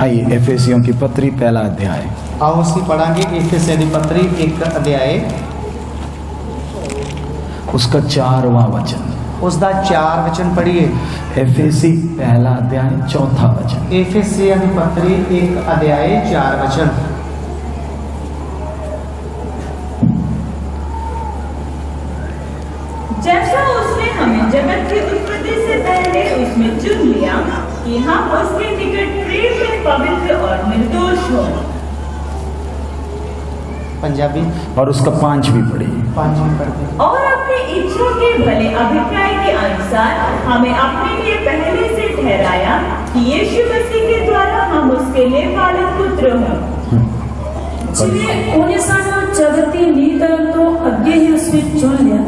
आइए एफेसियों की पत्री पहला अध्याय। आओ ਅਸੀਂ पढ़ांगे एफेसियों की पत्री 1 अध्याय उसका 4वां वचन। उसका 4 वचन पढ़िए। एफेसी पहला अध्याय 4था वचन। एफेसियों की पत्री 1 अध्याय 4 वचन। जैसा उसने हमें जगत की उत्पत्ति से पहले उसमें चुन लिया कि हम उसके निकट प्रेम में पवित्र और निर्दोष हो। पंजाबी और उसका 5 भी पढ़िए। 5 में पढ़ते। और अपनी इच्छा के भले अभिप्राय के अनुसार हमें अपने लिए पहले से ठहराया कि यीशु मसीह के द्वारा हम उसके लिए पालक पुत्र हों। जिन्हें उन्हें सानू जगती नीत तो अगे ही उस विच चुन लिया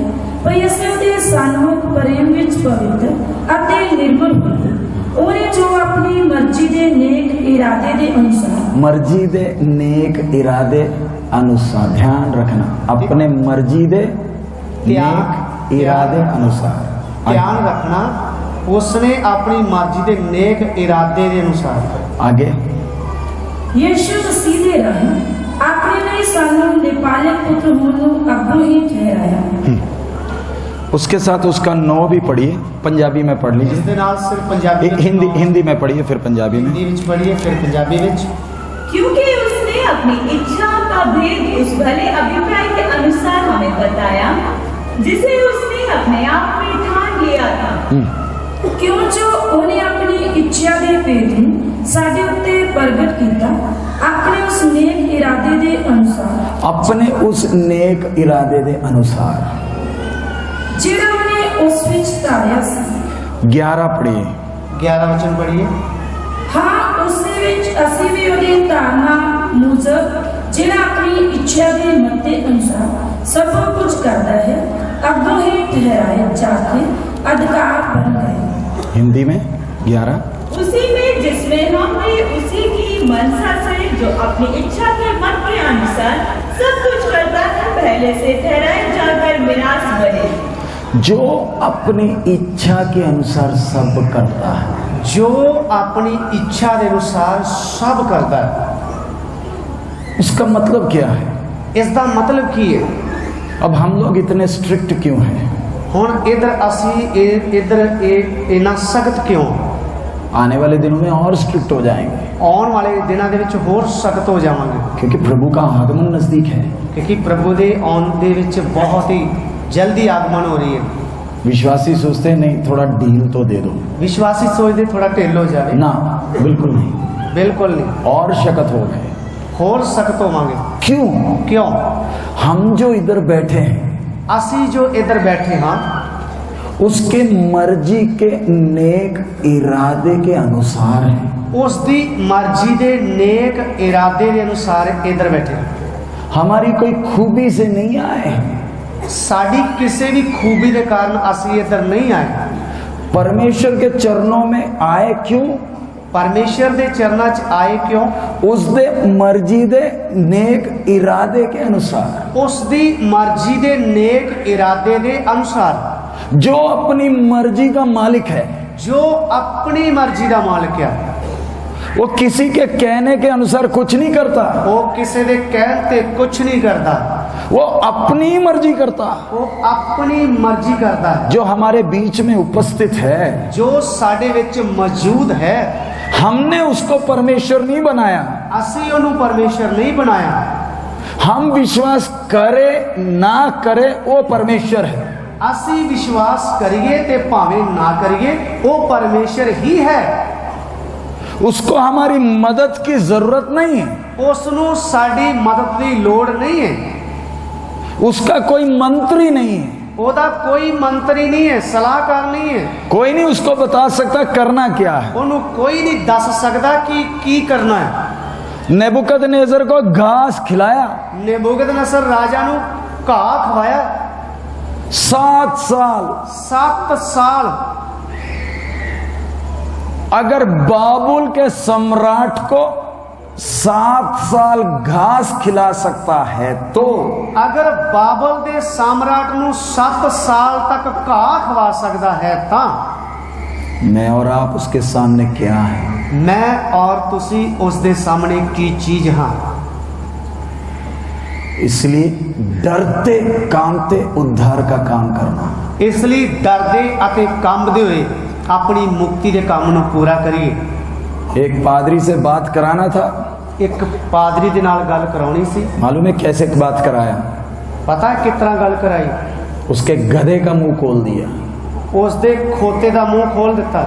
पर ਅਸੀਂ ਉਹਦੇ ਸਨਮੁਖ ਪ੍ਰੇਮ ਵਿੱਚ ਪਵਿੱਤਰ ਅਤੇ ਨਿਰਮਲ ਹੋਏ। ਉਹਨੇ ਜੋ ਆਪਣੀ ਮਰਜ਼ੀ ਦੇ ਨੇਕ ਇਰਾਦੇ ਦੇ ਅਨੁਸਾਰ मर्जी दे नेक इरादे अनुसार, ध्यान रखना, अपने मर्जी दे नेक इरादे अनुसार ध्यान रखना, उसने अपनी मर्जी के नेक इरादे के अनुसार आगे ਯीशु मसीह ਦੇ ਰਾਹੀਂ ਆਪਣੇ ਲਈ ਸਾਨੂੰ ਨਿਪਾਲਕ ਪੁੱਤਰ ਹੋਣ ਨੂੰ ਅੱਗੋਂ ਹੀ ਠਹਿਰਾਇਆ। उसके साथ उसका 9 भी पढ़िए। पंजाबी में पढ़ इस लीजिए। दे नाल सिर्फ पंजाबी हिंदी में पढ़िए, फिर पंजाबी में। हिंदी विच पढ़िए फिर पंजाबी विच। क्योंकि उसने अपनी इच्छा का भेद उस भले अभिप्राय के अनुसार हमें बताया जिसे उसने अपने आप में ठान लिया था। क्यों जो ਉਹਨੇ ਆਪਣੀ ਇੱਛਾ ਦੇ ਭੇਦ ਨੂੰ ਸਾਡੇ ਉੱਤੇ ਪ੍ਰਗਟ ਕੀਤਾ ਆਪਣੇ ਉਸ ਨੇਕ ਇਰਾਦੇ ਦੇ ਅਨੁਸਾਰ। अपने उस नेक इरादे दे अनुसार ਜਿਹੜਾ ਉਹਨੇ ਉਸ ਵਿੱਚ ਧਾਰਿਆ ਸੀ। 11 पढ़िए। 11 वचन पढ़िए। ਹਾਂ ਉਸ ਦੇ ਵਿੱਚ ਅਸੀਂ ਵੀ ਉਹਦੀ ਧਾਰਨਾ ਮੁਜਬ ਜਿਹੜਾ ਆਪਣੀ ਇੱਛਾ ਦੇ ਮਤ ਦੇ ਅਨੁਸਾਰ ਸਭ ਕੁਝ ਕਰਦਾ ਹੈ ਅੱਗੋਂ ਹੀ ਠਹਿਰਾਏ ਜਾ ਕੇ ਅਧਿਕਾਰ ਬਣ ਗਏ। हिंदी में 11। उसी में जिसमें हम भी उसी की मनसा से जो अपनी इच्छा के मत के अनुसार सब कुछ करता है पहले से ठहराए जाकर मिरास बने। जो अपनी इच्छा के अनुसार सब करता है, जो अपनी इच्छा के अनुसार सब करता है। उसका मतलब क्या है? इसका मतलब की है? अब हम लोग इतने स्ट्रिक्ट क्यों हैं? हुण इधर असी इधर इतना सख्त क्यों? आने वाले दिनों में और स्ट्रिक्ट हो जाएंगे। आने वाले दिनों के विच होर सख्त हो जावांगे क्योंकि प्रभु का आगमन नजदीक है। क्योंकि प्रभु के आने दे विच बहुत ही जल्दी आगमन हो रही है। विश्वासी सोचते हैं नहीं थोड़ा ढील तो दे दो। विश्वासी सोचते थोड़ा ढिल हो जाए ना, बिल्कुल नहीं, बिल्कुल नहीं, और सख्त हो गए। होर सख्त होवांगे। क्यों? क्यों? हम जो इधर बैठे हैं, असी जो इधर बैठे हाँ उसके मर्जी के नेक इरादे के अनुसार है। उसकी मर्जी के नेक इरादे के अनुसार इधर बैठे। हमारी कोई खूबी से नहीं आए, साड़ी किसी भी खूबी के कारण असी इधर नहीं आए। परमेश्वर के चरणों में आए क्यों? परमेश्वर के चरणों च आए क्यों? उसदे मर्जी दे नेक इरादे के अनुसार। उसकी मर्जी के नेक इरादे के अनुसार। जो अपनी मर्जी का मालिक है, जो अपनी मर्जी का मालिक है, वो किसी के कहने के अनुसार कुछ नहीं करता। वो किसी के कहते कुछ नहीं करता, वो अपनी मर्जी करता। वो अपनी मर्जी करता है। जो हमारे बीच में उपस्थित है, जो साडे विच मौजूद है, हमने उसको परमेश्वर नहीं बनाया। असी उन्हें परमेश्वर नहीं बनाया। हम विश्वास करे ना करे वो परमेश्वर है। असी विश्वास करिए ते भावे ना करिए वो परमेश्वर ही है। उसको हमारी मदद की जरूरत नहीं है। उसनों साडी मदद की लोड़ नहीं है। उसका कोई मंत्री नहीं है। ओदा कोई मंत्री नहीं है, सलाहकार नहीं है। कोई नहीं उसको बता सकता करना क्या है। उन्होंने कोई नहीं दस सकता कि की करना है। नेबुकदनेस्सर को घास खिलाया, नेबुकदनेस्सर राजा नु घाह खवाया 7 साल। 7 साल। अगर बाबुल के सम्राट को 7 साल घास खिला सकता है तो अगर बाबल दे सम्राट नु 7 साल तक घाह खवा सकता है ता मैं और आप उसके सामने क्या है? मैं और तुसी उस दे सामने की चीज हाँ। इसलिए डरते कामते उद्धार का काम करना। इसलिए डरदे अते कंबदे हुए अपनी मुक्ति के काम नूं पूरा करिए। एक पादरी से बात कराना था, एक पादरी दे नाल गल कराउणी सी। मालूम है कैसे बात कराया? पता है किस तरह गल कराई? उसके गधे का मुंह खोल दिया। उस दे खोते दा मुंह खोल दिता।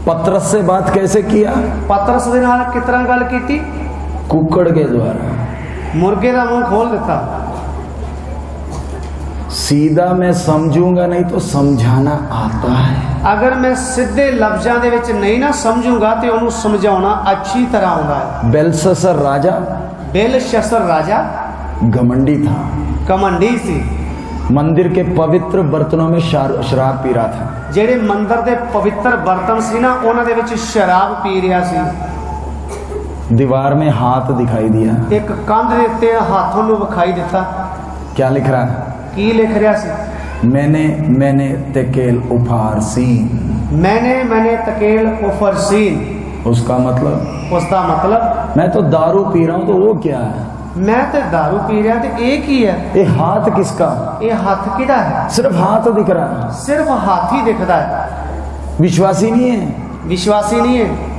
पतरस से बात कैसे किया? पतरस दे नाल किस तरह गल कीती? कुक्कड़ के द्वारा। मुर्गे दा मुंह खोल दिता। सीधा मैं समझूंगा नहीं तो समझाना आता है। अगर मैं सीधे लफ्जां दे विच नहीं ना समझूंगा तो उन्होंने समझाना अच्छी तरह आउंदा है। बेलशस्सर राजा, बेलशस्सर राजा घमंडी था, कमंडी सी। मंदिर के पवित्र बर्तनों में शराब पी रहा था। जेड़े मंदिर दे पवित्र बर्तन सी ना उन्हां दे विच शराब पी रिहा सी। दीवार में हाथ दिखाई दिया। एक कंध दे उत्ते हाथों नूं विखाई दिता। क्या लिख रहा है? की लिख रहा सी? मैंने तकेल उफारसीन। मैंने तकेल उफरसीन। उसका मतलब? उसका मतलब मैं तो दारू पी रहा हूं तो वो क्या है? मैं तो दारू पी रहा तो एक ही है। ये हाथ किसका? ये हाथ किदा है? सिर्फ हाथ दिख रहा है, सिर्फ हाथ ही दिखता है। विश्वासी नहीं है। विश्वासी नहीं है।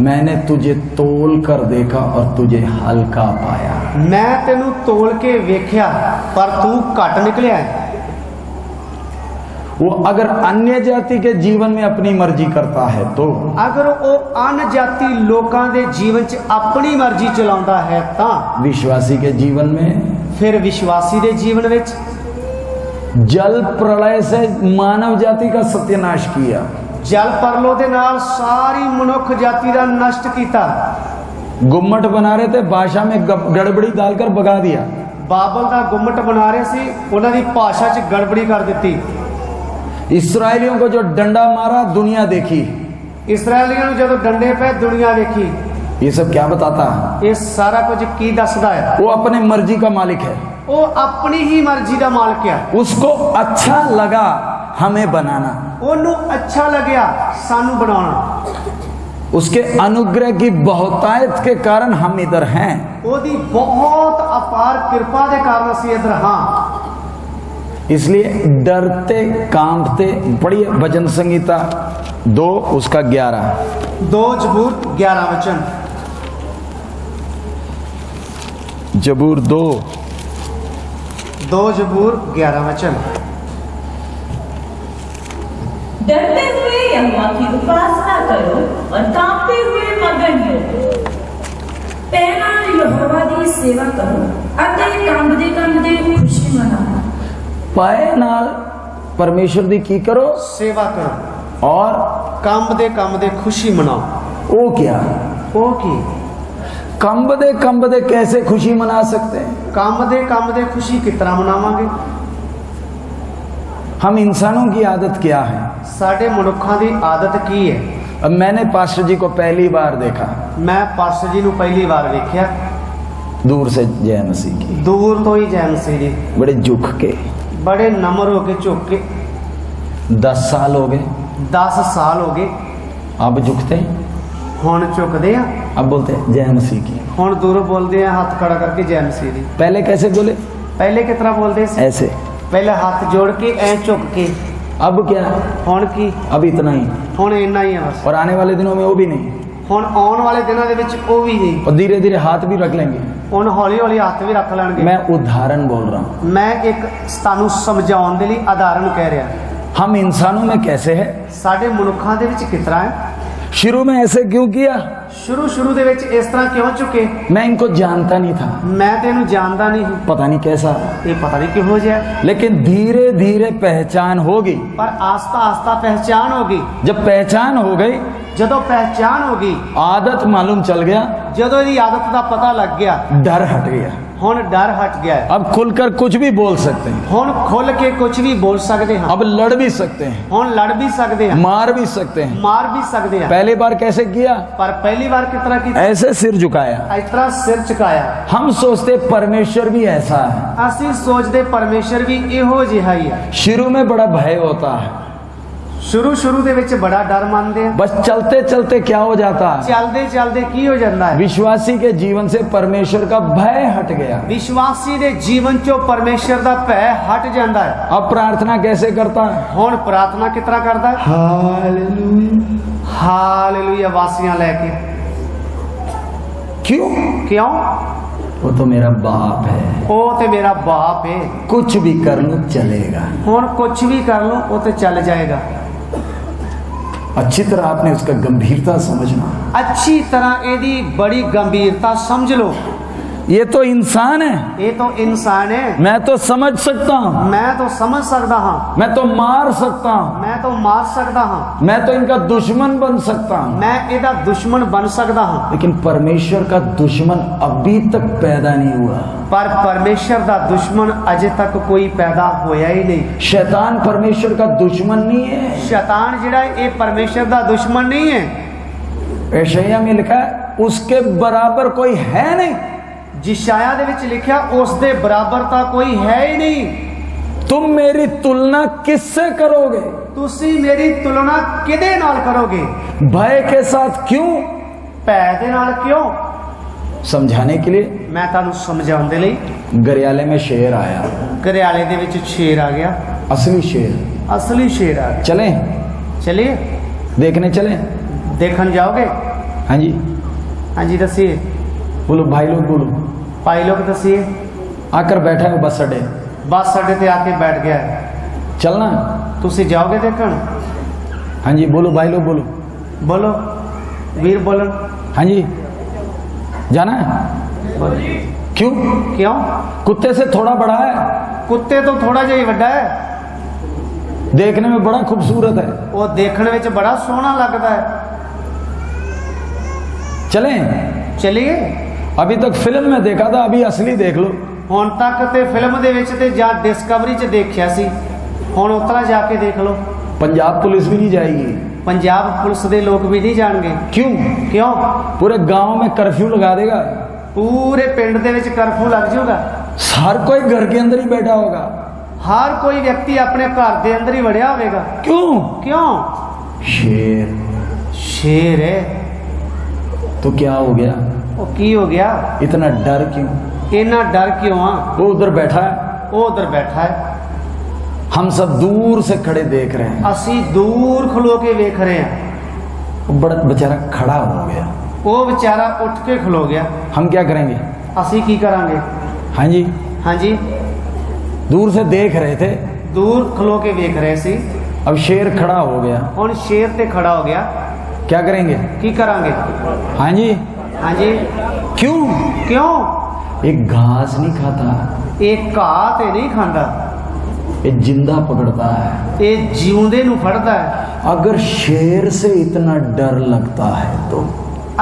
मैंने तुझे तोल कर देखा और तुझे हल्का पाया। मैं तेनू तोल के वेख्या पर तू घट निकलिया है। वो अगर अन्य जाति के जीवन में अपनी मर्जी करता है तो, अगर वो अन्य जाति लोगों के जीवन च अपनी मर्जी चलाता है ता विश्वासी के जीवन में, फिर विश्वासी के जीवन में जल प्रलय से मानव जाति का सत्यानाश किया। जल परलो दे नाल सारी मनुख जाति का नष्ट किया। गुम्मट बना रहे थे, भाषा में गड़बड़ी डालकर भगा दिया। बाबल का गुम्मट बना रहे सी, उन्होंने भाषा च गड़बड़ी कर दी। इसराइलियों को जो डंडा मारा दुनिया देखी। इसराइलियों जो डंडे पे दुनिया देखी। ये सब क्या बताता है? ये सारा कुछ की दसदा है? वो अपने मर्जी का मालिक है। वो अपनी ही मर्जी का मालिक है। उसको अच्छा लगा हमें बनाना, ओनू अच्छा लग्या सानू बनाना। उसके अनुग्रह की बहुतायत के कारण हम इधर हैं। ओदी बहुत अपार कृपा के कारण असी इधर हाँ। इसलिए डरते कांपते। पढ़िए भजन संहिता 2 उसका 11। 2 जबूर 11 वचन। जबूर 2 जबूर 11 वचन। डरते हुए यहोवा की उपासना करो और कांपते हुए मगन हो। पहला यहोवा दी सेवा करो अते कंबदे खुशी मनाओ। पाए नाल परमेश्वर दी की करो, सेवा करो और कंबदे खुशी मनाओ। वो क्या? वो की कंबदे कैसे खुशी मना सकते हैं? कंबदे खुशी किस तरह मनावांगे? हम इंसानों की आदत क्या है? साडे मनुखा की आदत की है? अब मैंने पास्टर जी को पहली बार देखा। मैं पास्टर जी को पहली बार देखा दूर से, जय मसीह की। दूर तो ही जय मसीह जी। बड़े झुक के, बड़े नम्र हो के झुक के। 10 साल हो गए। 10 साल हो गए। अब झुकते, हुण झुकदे आ। अब बोलते जय मसीह की। हुण दूर बोलते हैं हाथ खड़ा करके जय मसीह जी। पहले कैसे बोले? पहले किस तरह बोलते थे? ऐसे, पहले हाथ जोड़ के ऐ झुक के। अब क्या? हुण की? अब इतना ही। हुण इन्ना ही है बस। और आने वाले दिनों में वो भी नहीं। हुण आने वाले दिनों दे विच वो भी नहीं। और धीरे धीरे हाथ भी रख लेंगे। हुण हौली हौली हाथ भी रख लेंगे। मैं उदाहरण बोल रहा हूँ। मैं एक तुहानू समझाउण दे लई उदाहरण कह रहा। हम इंसानों में कैसे है? साडे मनुखा दे विच किस तरह है? शुरू में ऐसे क्यों किया? शुरू दे विच इस तरह क्यों चुके? मैं इनको जानता नहीं था। मैं तो इन्हू जानता नहीं हूं। पता नहीं कैसा, ये पता नहीं क्यों हो जाए। लेकिन धीरे धीरे पहचान होगी। पर आस्ता आस्ता पहचान होगी। जब पहचान हो गई, जदों पहचान होगी, आदत मालूम चल गया, जदों इहदी आदत का पता लग गया, डर हट गया। हुण डर हट गया है। अब खुलकर कुछ भी बोल सकते हैं। हुण खुल के कुछ भी बोल सकते हैं। अब लड़ भी सकते हैं, हुण लड़ भी सकते हैं, मार भी सकते हैं। मार भी सकते हैं। पहली बार कैसे किया? पर पहली बार किस तरह की? ऐसे सिर झुकाया। इस तरह सिर झुकाया। हम सोचते परमेश्वर भी ऐसा है। असीं सोचते परमेश्वर भी इहो जिहा ही है। शुरू में बड़ा भय होता है, ਸ਼ੁਰੂ ਸ਼ੁਰੂ ਦੇ ਵਿੱਚ ਬੜਾ ਡਰ ਮੰਨਦੇ ਆ, बस चलते चलते क्या हो जाता है, ਚੱਲਦੇ ਚੱਲਦੇ ਕੀ ਹੋ ਜਾਂਦਾ ਹੈ, विश्वासी के जीवन से परमेश्वर का भय हट गया। ਵਿਸ਼ਵਾਸੀ ਦੇ ਜੀਵਨ ਚੋਂ ਪਰਮੇਸ਼ਰ ਦਾ ਭੈ ਹਟ ਜਾਂਦਾ ਹੈ। अब प्रार्थना कैसे करता है, ਹੁਣ ਪ੍ਰਾਰਥਨਾ ਕਿਸ ਤਰ੍ਹਾਂ ਕਰਦਾ ਹੈ? हालेलुया। ਹਾਲੇਲੂਇਆ ਵਾਸੀਆਂ ਲੈ ਕੇ। क्यों? ਕਿਉਂ? वो तो मेरा बाप है, ਉਹ ਤੇ ਮੇਰਾ ਬਾਪ ਹੈ, कुछ भी कर लो चलेगा। ਹੁਣ ਕੁਝ ਵੀ ਕਰ ਲਓ ਉਹ ਤੇ ਚੱਲ ਜਾਏਗਾ। अच्छी तरह आपने उसका गंभीरता समझना। ਅੱਛੀ ਤਰ੍ਹਾਂ ਇਹਦੀ ਬੜੀ ਗੰਭੀਰਤਾ ਸਮਝ ਲਓ। ये तो इंसान है, ਇਹ ਤਾਂ ਇਨਸਾਨ ਹੈ, मैं तो समझ सकता हूँ, ਮੈਂ ਤਾਂ ਸਮਝ ਸਕਦਾ ਹਾਂ, मैं तो मार सकता हूँ, ਮੈਂ ਤਾਂ ਮਾਰ ਸਕਦਾ ਹਾਂ, मैं तो इनका दुश्मन बन सकता हूँ, ਮੈਂ ਇਹਦਾ ਦੁਸ਼ਮਣ ਬਣ ਸਕਦਾ ਹਾਂ। लेकिन परमेश्वर का दुश्मन अभी तक पैदा नहीं हुआ। ਪਰ ਪਰਮੇਸ਼ਰ ਦਾ ਦੁਸ਼ਮਣ ਅਜੇ ਤੱਕ ਕੋਈ ਪੈਦਾ ਹੋਇਆ ਹੀ ਨਹੀਂ। शैतान परमेश्वर का दुश्मन नहीं है। ਸ਼ੈਤਾਨ ਜਿਹੜਾ ਹੈ, ਇਹ ਪਰਮੇਸ਼ਰ ਦਾ ਦੁਸ਼ਮਣ ਨਹੀਂ ਹੈ। यशायाह में लिखा है उसके बराबर कोई है नहीं। ਜਿਸ਼ਾਇਆ ਦੇ ਵਿੱਚ ਲਿਖਿਆ ਉਸ ਦੇ ਬਰਾਬਰ ਤਾਂ ਕੋਈ ਹੈ ਹੀ ਨਹੀਂ। तुम मेरी तुलना किससे करोगे? ਤੁਸੀਂ ਮੇਰੀ ਤੁਲਨਾ ਕਿਹਦੇ ਨਾਲ ਕਰੋਗੇ? भय के साथ क्यों? ਭੈ ਦੇ ਨਾਲ ਕਿਉਂ? समझाने के लिए ਮੈਂ ਤੁਹਾਨੂੰ ਸਮਝਾਉਣ ਦੇ ਲਈ गरियाले में शेर आया, ਘਰਿਆਲੇ ਦੇ ਵਿੱਚ ਸ਼ੇਰ ਆ ਗਿਆ, असली शेर। ਅਸਲੀ ਸ਼ੇਰ ਆ ਗਿਆ। चलें ਚਲਿਏ देखने चलें? ਦੇਖਣ ਜਾਓਗੇ? हाँ जी ਹਾਂਜੀ ਦੱਸੀਏ बोलो भाई लोग बोलो। ਭਾਈ ਲੋਕ ਦੱਸੀਏ। आकर बैठा है बस अड्डे, ਬੱਸ ਅੱਡੇ ਤੇ ਆ ਕੇ ਬੈਠ ਗਿਆ ਹੈ। चलना? ਤੁਸੀਂ ਜਾਓਗੇ ਦੇਖਣ? हाँ जी बोलो भाई लोग बोलो। ਬੋਲੋ ਵੀਰ ਬੋਲਣ। हाँ जी जाना है? क्यों? ਕਿਉਂ? कुत्ते से थोड़ा बड़ा है, ਕੁੱਤੇ ਤੋਂ ਥੋੜਾ ਜਿਹਾ ਹੀ ਵੱਡਾ ਹੈ, देखने में बड़ा खूबसूरत है। ਉਹ ਦੇਖਣ ਵਿੱਚ ਬੜਾ ਸੋਹਣਾ ਲੱਗਦਾ ਹੈ। चलें? ਚਲਿਏ। अभी तक फिल्म में देखा था, अभी असली देख लो। ਹੁਣ ਤੱਕ ਤੇ ਫਿਲਮ ਦੇ ਵਿੱਚ ਤੇ ਜਾਂ ਡਿਸਕਵਰੀ 'ਚ ਦੇਖਿਆ ਸੀ, ਹੁਣ ਉਤਰਾ ਜਾ ਕੇ ਦੇਖ ਲਓ। पंजाब पुलिस भी नहीं जाएगी। ਪੰਜਾਬ ਪੁਲਿਸ ਦੇ ਲੋਕ ਵੀ ਨਹੀਂ ਜਾਣਗੇ। क्यों? ਕਿਉਂ? पूरे गांव में कर्फ्यू लगा देगा, ਪੂਰੇ ਪਿੰਡ ਦੇ ਵਿੱਚ ਕਰਫਿਊ ਲੱਗ ਜਾਊਗਾ। हर कोई घर के अंदर ही बैठा होगा। ਹਰ ਕੋਈ ਵਿਅਕਤੀ ਆਪਣੇ ਘਰ ਦੇ ਅੰਦਰ ਹੀ ਵੜਿਆ ਹੋਵੇਗਾ। क्यों? ਕਿਉਂ? शेर। ਸ਼ੇਰ ਹੈ। तो क्या हो गया? ਉਹ ਕੀ ਹੋ ਗਿਆ? इतना डर क्यों? ਇੰਨਾ ਡਰ ਕਿਉਂ ਆ? वो उधर बैठा है, ਉਹ ਉਧਰ ਬੈਠਾ ਹੈ, हम सब दूर से खड़े देख रहे हैं। ਅਸੀਂ ਦੂਰ ਖਲੋ ਕੇ ਵੇਖ ਰਹੇ ਹਾਂ। वो बड़ा बेचारा खड़ा हो गया, ਉਹ ਵਿਚਾਰਾ ਉੱਠ ਕੇ ਖਲੋ ਗਿਆ। हम क्या करेंगे? ਅਸੀਂ ਕੀ ਕਰਾਂਗੇ? हाँ जी ਹਾਂਜੀ दूर से देख रहे थे, ਦੂਰ ਖਲੋ ਕੇ ਵੇਖ ਰਹੇ ਸੀ, अब शेर खड़ा हो गया, ਹੁਣ ਸ਼ੇਰ ਤੇ ਖੜਾ ਹੋ ਗਿਆ। क्या करेंगे? ਕੀ ਕਰਾਂਗੇ? हाँ जी ਹਾਂਜੀ क्यों? ਕਿਉਂ? एक घास नहीं खाता, ਇਹ ਘਾਹ ਤੇ ਨਹੀਂ ਖਾਂਦਾ, ये जिंदा पकड़ता है। ਇਹ ਜਿਉਂਦੇ ਨੂੰ ਫੜਦਾ ਹੈ। अगर शेर से इतना डर लगता है तो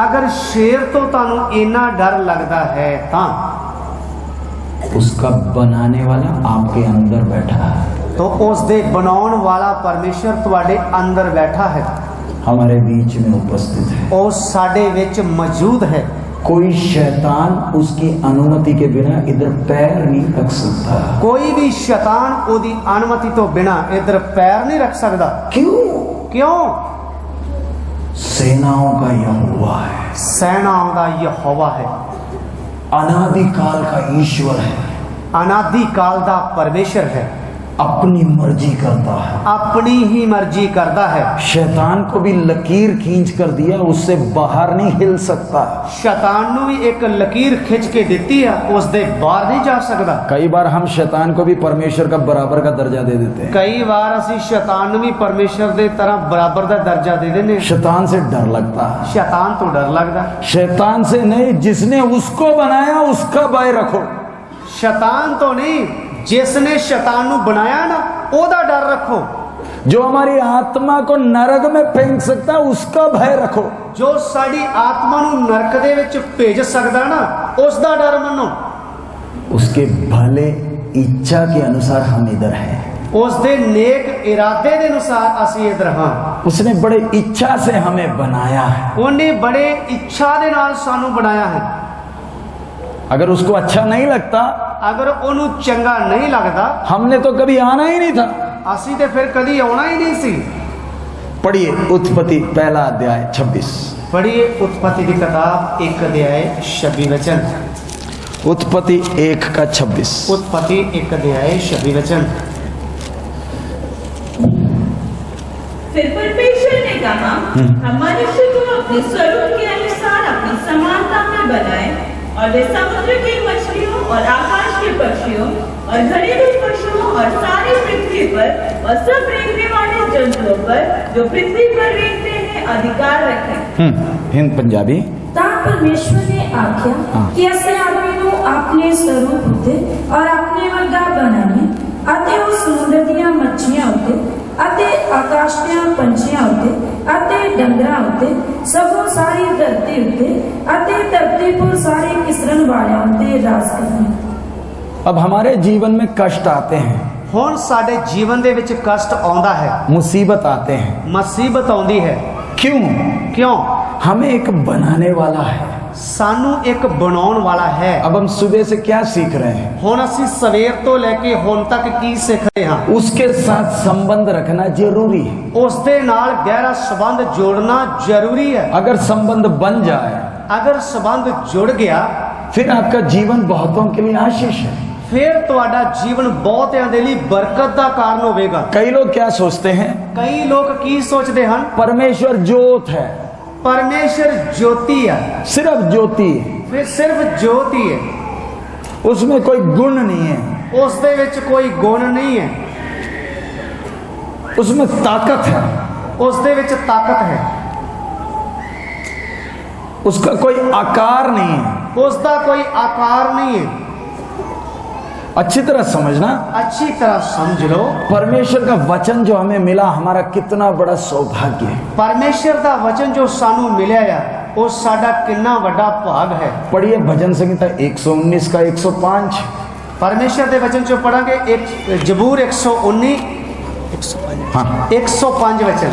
ਅਗਰ ਸ਼ੇਰ ਤੋਂ ਤੁਹਾਨੂੰ ਇੰਨਾ ਡਰ ਲੱਗਦਾ ਹੈ ਤਾਂ उसका बनाने वाला आपके अंदर बैठा है, तो ਉਸ ਦੇ ਬਣਾਉਣ ਵਾਲਾ ਪਰਮੇਸ਼ਰ ਤੁਹਾਡੇ ਅੰਦਰ ਬੈਠਾ ਹੈ, हमारे बीच में उपस्थित है। ਉਹ ਸਾਡੇ ਵਿੱਚ ਮੌਜੂਦ ਹੈ। कोई शैतान उसकी अनुमति के बिना इधर पैर नहीं रख सकता। ਕੋਈ ਵੀ ਸ਼ੈਤਾਨ ਉਹਦੀ ਅਨੁਮਤੀ ਤੋਂ ਬਿਨਾ ਇੱਧਰ ਪੈਰ ਨਹੀਂ ਰੱਖ ਸਕਦਾ। क्यों? ਕਿਉਂ? सेनाओं का यहोवा है, ਸੈਨਾਵਾਂ ਦਾ ਯਹੋਵਾ ਹੈ, अनादिकाल का ईश्वर है, ਅਨਾਦਿ ਕਾਲ ਦਾ ਪਰਮੇਸ਼ਰ ਹੈ, अपनी मर्जी करता है। ਆਪਣੀ ਹੀ ਮਰਜ਼ੀ ਕਰਦਾ ਹੈ। शैतान को भी लकीर खींच कर दिया, उससे बाहर नहीं हिल सकता। ਸ਼ੈਤਾਨ ਨੂੰ ਵੀ ਇੱਕ ਲਕੀਰ ਖਿੱਚ ਕੇ ਦਿੱਤੀ ਆ, ਉਸ ਦੇ ਬਾਹਰ ਨਹੀਂ ਜਾ ਸਕਦਾ। कई बार हम शैतान को भी परमेश्वर का बराबर का दर्जा दे देते हैं। ਕਈ ਵਾਰ ਅਸੀਂ ਸ਼ੈਤਾਨ ਨੂੰ ਵੀ ਪਰਮੇਸ਼ਰ ਦੇ ਤਰ੍ਹਾਂ ਬਰਾਬਰ ਦਾ ਦਰਜਾ ਦੇ ਦਿੰਦੇ ਹਾਂ। शैतान से डर लगता है। ਸ਼ੈਤਾਨ ਤੋਂ ਡਰ ਲੱਗਦਾ। शैतान से नहीं, जिसने उसको बनाया उसका भय रखो। ਸ਼ੈਤਾਨ ਤੋਂ ਨਹੀਂ, ਜਿਸ ਨੇ ਸ਼ੈਤਾਨ ਨੂੰ ਬਣਾਇਆ ਨਾ ਉਹਦਾ ਡਰ ਰੱਖੋ। जो हमारी आत्मा को नरक में फेंक सकता है उसका भय रखो। ਜੋ ਸਾਡੀ ਆਤਮਾ ਨੂੰ ਨਰਕ ਦੇ ਵਿੱਚ ਭੇਜ ਸਕਦਾ ਨਾ ਉਸ ਦਾ ਡਰ ਮੰਨੋ। उसके भले इच्छा के अनुसार हम इधर हैं। ਉਸ ਦੇ ਨੇਕ ਇਰਾਦੇ ਦੇ ਅਨੁਸਾਰ ਅਸੀਂ ਇੱਧਰ ਹਾਂ। उसने बड़े इच्छा से हमें बनाया है। ਉਹਨੇ ਬੜੇ ਇੱਛਾ ਦੇ ਨਾਲ ਸਾਨੂੰ ਬਣਾਇਆ ਹੈ। अगर उसको अच्छा नहीं लगता, ਅਗਰ ਉਹਨੂੰ ਚੰਗਾ ਨਹੀਂ ਲੱਗਦਾ हमने तो कभी आना ही नहीं था। ਅਸੀਂ ਤੇ ਫਿਰ ਕਦੀ ਆਉਣਾ ਹੀ ਨਹੀਂ ਸੀ। पढ़िए उत्पत्ति पहला अध्याय 26। पढ़िए उत्पत्ति की किताब 1 अध्याय 26 वचन। उत्पत्ति 1 का 26। उत्पत्ति 1 अध्याय 26 वचन। फिर परमेश्वर ने कहा, हम मनुष्य को अपने स्वरूप के अनुसार अपनी समानता में बनाए और वे समुद्र की मछलियों और आकाश के पक्षियों और घरेलू पशुओं और सारी पृथ्वी पर और सब रेंगने वाले जंतुओं पर जो पृथ्वी पर रेंगते हैं अधिकार रखें। हिंद पंजाबी। ता परमेश्वर ने आख्या कि ऐसे आदमी को अपने स्वरूप उते और अपने वर्गा बनाने अते उस समुद्र दियां मच्छियां उते अते आकाश दियां पंछियां उते अते डंगरां उते सबो सारी धरती उते अते धरती पर सारे किसरन वालियां उते राज करने। अब हमारे जीवन में कष्ट आते हैं, हुण साडे जीवन दे विच कष्ट आउंदा है, मुसीबत आते हैं। मुसीबत आउंदी है। क्यों? क्यों? हमें एक बनाने वाला है, सानू एक बनाउण वाला है। अब हम सुबह से क्या सीख रहे हैं? हुण असीं सवेर तो लेके हुण तक की सीख रहे हां? उसके साथ संबंध रखना जरूरी है। उस दे नाल गहरा संबंध जोड़ना जरूरी है। अगर संबंध बन जाए, अगर संबंध जुड़ गया, फिर आपका जीवन बहुतों के लिए आशीष है। फिर तुहाडा जीवन बहुतिਆਂ ਦੇ ਲਈ बरकत ਦਾ ਕਾਰਨ ਹੋਵੇਗਾ। कई लोग क्या सोचते हैं? कई लोग की सोचते हैं? परमेश्वर ज्योत है, परमेश्वर ज्योति है, सिर्फ ज्योति है, फिर सिर्फ ज्योति है, उसमें कोई गुण नहीं है, उस दे विच कोई गुण नहीं है, उसमें ताकत है, उस दे विच ताकत है, उसका कोई आकार नहीं है। उसका कोई आकार नहीं है। अच्छी तरह समझना, अच्छी तरह समझ लो, परमेश्वर का वचन जो हमें मिला हमारा कितना बड़ा सौभाग्य है। परमेश्वर का वचन जो सानू मिलिਆ है वो साडा कितना बड़ा भाग है। पढ़िए भजन संहिता 119 का 105। परमेश्वर के वचन जो पढ़ांगे एक जबूर 119 हाँ 105 वचन।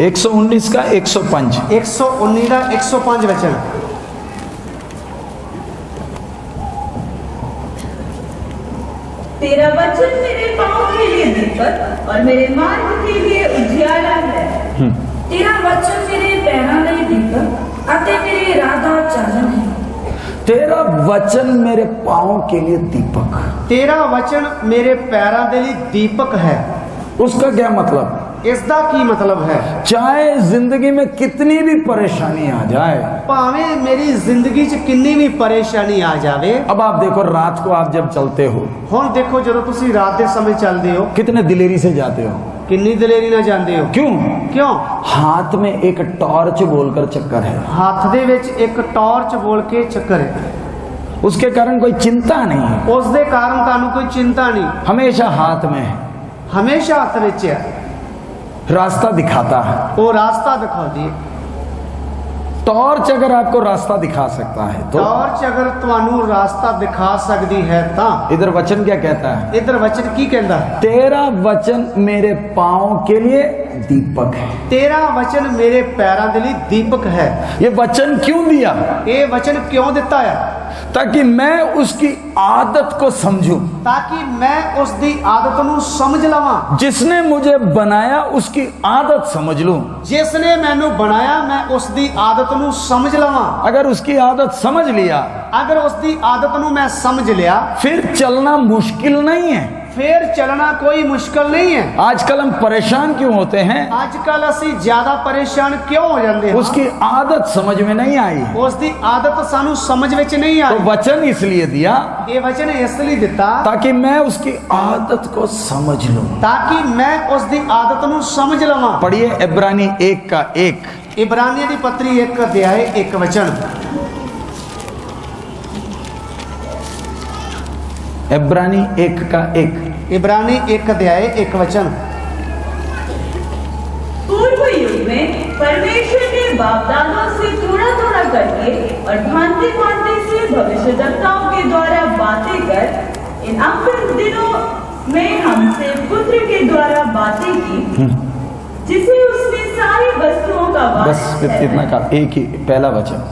119 का 105। 119 का 105 वचन। तेरा वचन मेरे पाँव के लिए दीपक और मेरे मार्ग के लिए उजियाला है। तेरा वचन मेरे पैरां लई दीपक अते मेरे राह दा चानन है। तेरा वचन मेरे पाँव के लिए दीपक। तेरा वचन मेरे पैरां दे लई दीपक है। उसका क्या मतलब? इसका की मतलब है? चाहे जिंदगी में कितनी भी परेशानी आ जाए, भावे मेरी जिंदगी च कितनी भी परेशानी आ जावे। अब आप देखो रात को आप जब चलते हो, हुण देखो जदों तुसीं रात दे समय चलदे हो कितने दिलेरी से जाते हो, कितनी दलेरी ना जांदे हो। क्यों? क्यों? हाथ में एक टॉर्च बोलकर चक्कर है, हाथ दे विच एक टॉर्च बोल के चक्कर है। उसके कारण कोई चिंता नहीं है, उस दे कारण तानू कोई चिंता नहीं, हमेशा हाथ में है, हमेशा हाथ विच है, रास्ता दिखाता है। वो रास्ता दिखाती है। टॉर्च अगर आपको रास्ता दिखा सकता है तो टॉर्च अगर तुहानू रास्ता दिखा सकती है ता इधर वचन क्या कहता है? इधर वचन की कहता है? तेरा वचन मेरे पाँव के लिए दीपक है। तेरा वचन मेरे पैरां दे लई दीपक है। ये वचन क्यों दिया? ये वचन क्यों दिता है? ताकि मैं उसकी आदत को समझूं, ताकि मैं उसकी आदत नू समझ लवां। जिसने मुझे बनाया उसकी आदत समझ लूं। जिसने मैनू बनाया मैं उसकी आदत नू समझ लवां। अगर उसकी आदत समझ लिया, अगर उसकी आदत नू मैं समझ लिया, फिर चलना मुश्किल नहीं है, फिर चलना कोई मुश्किल नहीं है। आजकल हम परेशान क्यों होते हैं? आजकल असी ज्यादा परेशान क्यों हो जाते हैं? उसकी आदत समझ में नहीं आई, उसकी आदत सानू समझ विच नहीं आई। तो वचन इसलिए दिया ये वचन इसलिए दिता ताकि मैं उसकी आदत को समझ लूं, ताकि मैं उसकी आदत नू समझ लवां। पढ़िए इब्रानी 1 का 1। इब्रानियों की पत्री 1 अध्याय 1 वचन। इब्रानी 1 का 1। इब्रानी 1 अध्याय 1 वचन। पूर्व युग में परमेश्वर ने बाप दादों से थोड़ा थोड़ा करके और भांति भांति से भविष्यद्वक्ताओं के द्वारा बातें कर इन अंतिम दिनों में हमसे पुत्र के द्वारा बातें की, जिसे उसने सारी वस्तुओं का बस वारिस इतना का एक ही पहला वचन।